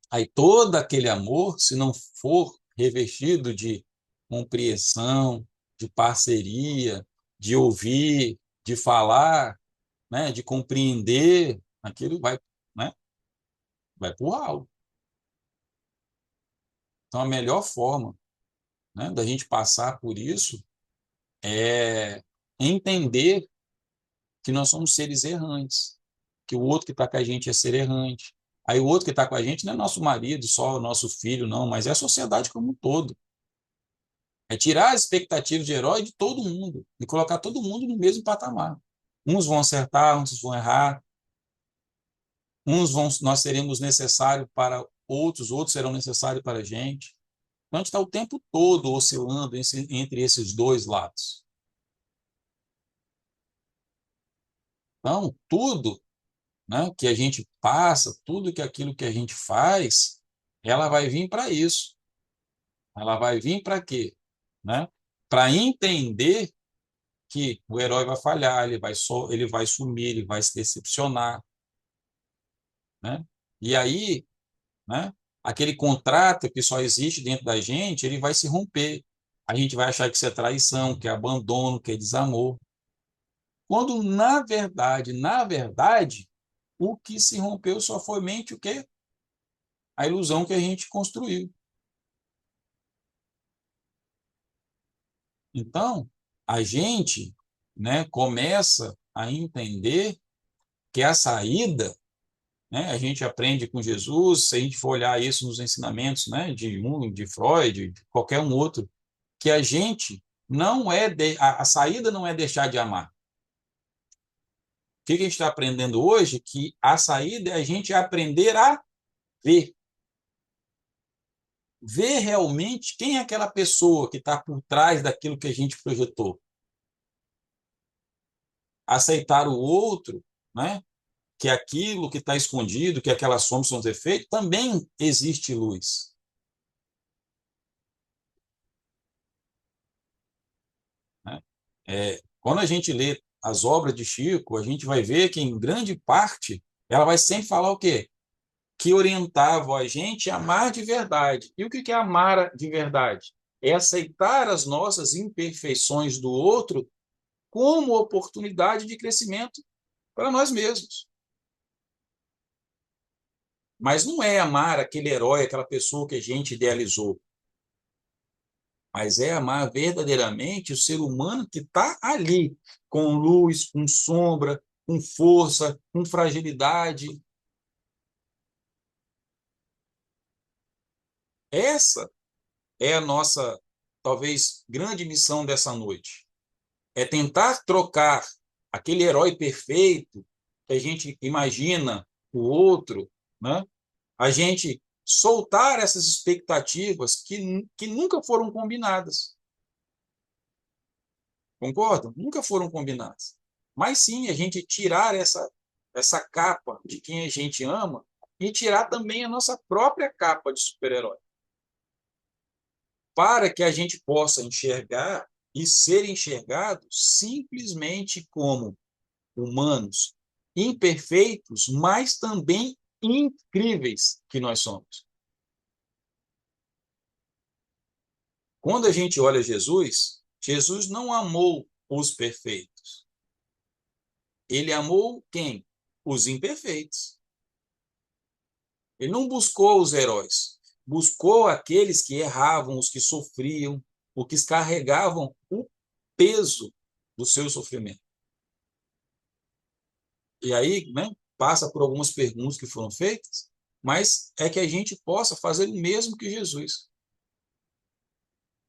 Aí todo aquele amor, se não for revestido de compreensão, de parceria, de ouvir, de falar, né, de compreender, aquilo vai, né, vai para o ralo. Então, a melhor forma, né, da gente passar por isso é entender que nós somos seres errantes, que o outro que está com a gente é ser errante. Aí o outro que está com a gente não é nosso marido, só nosso filho, não, mas é a sociedade como um todo. É tirar as expectativas de herói de todo mundo e colocar todo mundo no mesmo patamar. Uns vão acertar, uns vão errar, nós seremos necessários para outros, outros serão necessários para a gente. Então, a gente está o tempo todo oscilando entre esses dois lados. Então, tudo, né, que a gente passa, tudo que aquilo que a gente faz, ela vai vir para isso. Ela vai vir para quê? Né? Para entender que o herói vai falhar, ele vai sumir, ele vai se decepcionar. Né? E aí, né, aquele contrato que só existe dentro da gente, ele vai se romper. a gente vai achar que isso é traição, que é abandono, que é desamor. Quando, na verdade, o que se rompeu só foi mente o quê? A ilusão que a gente construiu. Então, a gente, né, começa a entender que a saída, né, a gente aprende com Jesus, se a gente for olhar isso nos ensinamentos, né, de Jung, de Freud, de qualquer um outro, que a gente não é a saída não é deixar de amar. O que a gente está aprendendo hoje? Que a saída é a gente aprender a ver. Ver realmente quem é aquela pessoa que está por trás daquilo que a gente projetou. Aceitar o outro, né? Que aquilo que está escondido, que aquelas sombras são os efeitos, também existe luz. Né? Quando a gente lê as obras de Chico, a gente vai ver que, em grande parte, ela vai sempre falar o quê? Que orientavam a gente a amar de verdade. E o que é amar de verdade? É aceitar as nossas imperfeições do outro como oportunidade de crescimento para nós mesmos. Mas não é amar aquele herói, aquela pessoa que a gente idealizou, mas é amar verdadeiramente o ser humano que está ali, com luz, com sombra, com força, com fragilidade. Essa é a nossa, talvez, grande missão dessa noite. É tentar trocar aquele herói perfeito que a gente imagina o outro, né? A gente soltar essas expectativas que nunca foram combinadas. Concordam? Nunca foram combinadas. Mas sim, a gente tirar essa capa de quem a gente ama e tirar também a nossa própria capa de super-herói. Para que a gente possa enxergar e ser enxergado simplesmente como humanos imperfeitos, mas também incríveis que nós somos. Quando a gente olha Jesus, Jesus não amou os perfeitos. Ele amou quem? Os imperfeitos. Ele não buscou os heróis. Buscou aqueles que erravam, os que sofriam, os que carregavam o peso do seu sofrimento. E aí, né, passa por algumas perguntas que foram feitas, mas é que a gente possa fazer o mesmo que Jesus.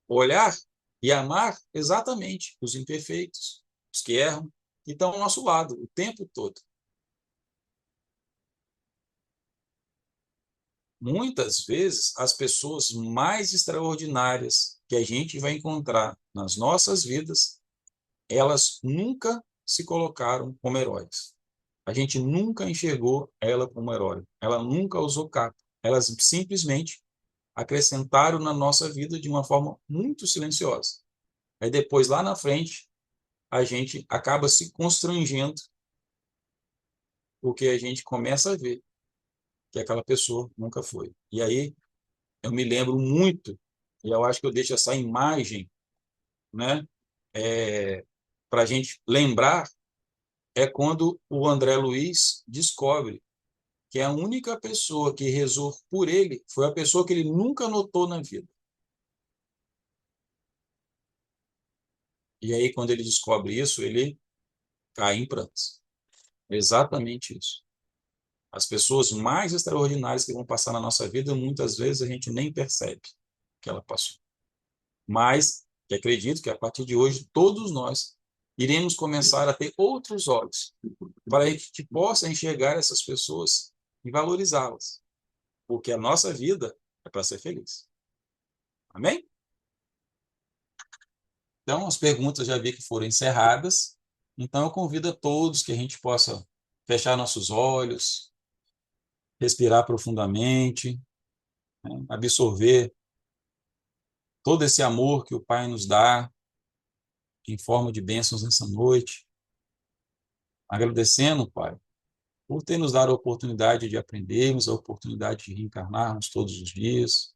Olhar e amar exatamente os imperfeitos, os que erram, que estão ao nosso lado o tempo todo. Muitas vezes, as pessoas mais extraordinárias que a gente vai encontrar nas nossas vidas, elas nunca se colocaram como heróis. A gente nunca enxergou ela como herói. Ela nunca usou capa. Elas simplesmente acrescentaram na nossa vida de uma forma muito silenciosa. Aí depois, lá na frente, a gente acaba se constrangendo porque a gente começa a ver que aquela pessoa nunca foi. E aí eu me lembro muito, e eu acho que eu deixo essa imagem, né, para a gente lembrar, é quando o André Luiz descobre que a única pessoa que rezou por ele foi a pessoa que ele nunca notou na vida. E aí, quando ele descobre isso, ele cai em prantos. Exatamente isso. As pessoas mais extraordinárias que vão passar na nossa vida, muitas vezes a gente nem percebe que ela passou. Mas que acredito que a partir de hoje todos nós iremos começar a ter outros olhos para que a gente possa enxergar essas pessoas e valorizá-las, porque a nossa vida é para ser feliz. Amém? Então, as perguntas já vi que foram encerradas, então eu convido a todos que a gente possa fechar nossos olhos, respirar profundamente, né? Absorver todo esse amor que o Pai nos dá em forma de bênçãos nessa noite, agradecendo, Pai, por ter nos dado a oportunidade de aprendermos, a oportunidade de reencarnarmos todos os dias,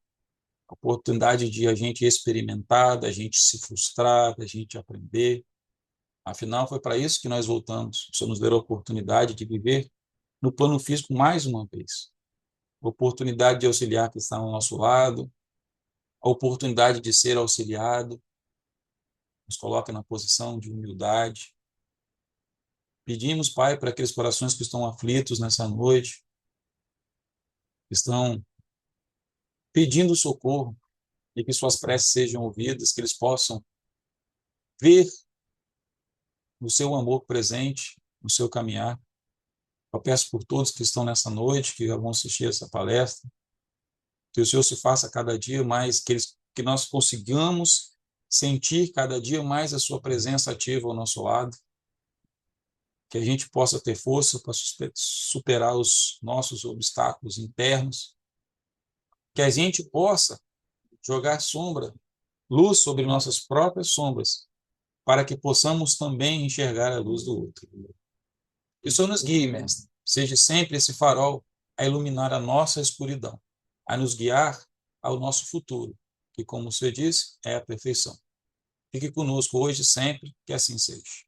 a oportunidade de a gente experimentar, da gente se frustrar, da gente aprender. Afinal, foi para isso que nós voltamos. O Senhor nos deu a oportunidade de viver no plano físico mais uma vez. A oportunidade de auxiliar que está ao nosso lado, a oportunidade de ser auxiliado, nos coloca na posição de humildade. Pedimos, Pai, para aqueles corações que estão aflitos nessa noite, que estão pedindo socorro, e que suas preces sejam ouvidas, que eles possam ver o seu amor presente no seu caminhar. Eu peço por todos que estão nessa noite, que vão assistir essa palestra, que o Senhor se faça cada dia mais, que nós consigamos sentir cada dia mais a sua presença ativa ao nosso lado, que a gente possa ter força para superar os nossos obstáculos internos, que a gente possa jogar sombra, luz sobre nossas próprias sombras, para que possamos também enxergar a luz do outro. Que o Senhor nos guie, mestre, seja sempre esse farol a iluminar a nossa escuridão, a nos guiar ao nosso futuro, que, como você disse, é a perfeição. Fique conosco hoje e sempre, que assim seja.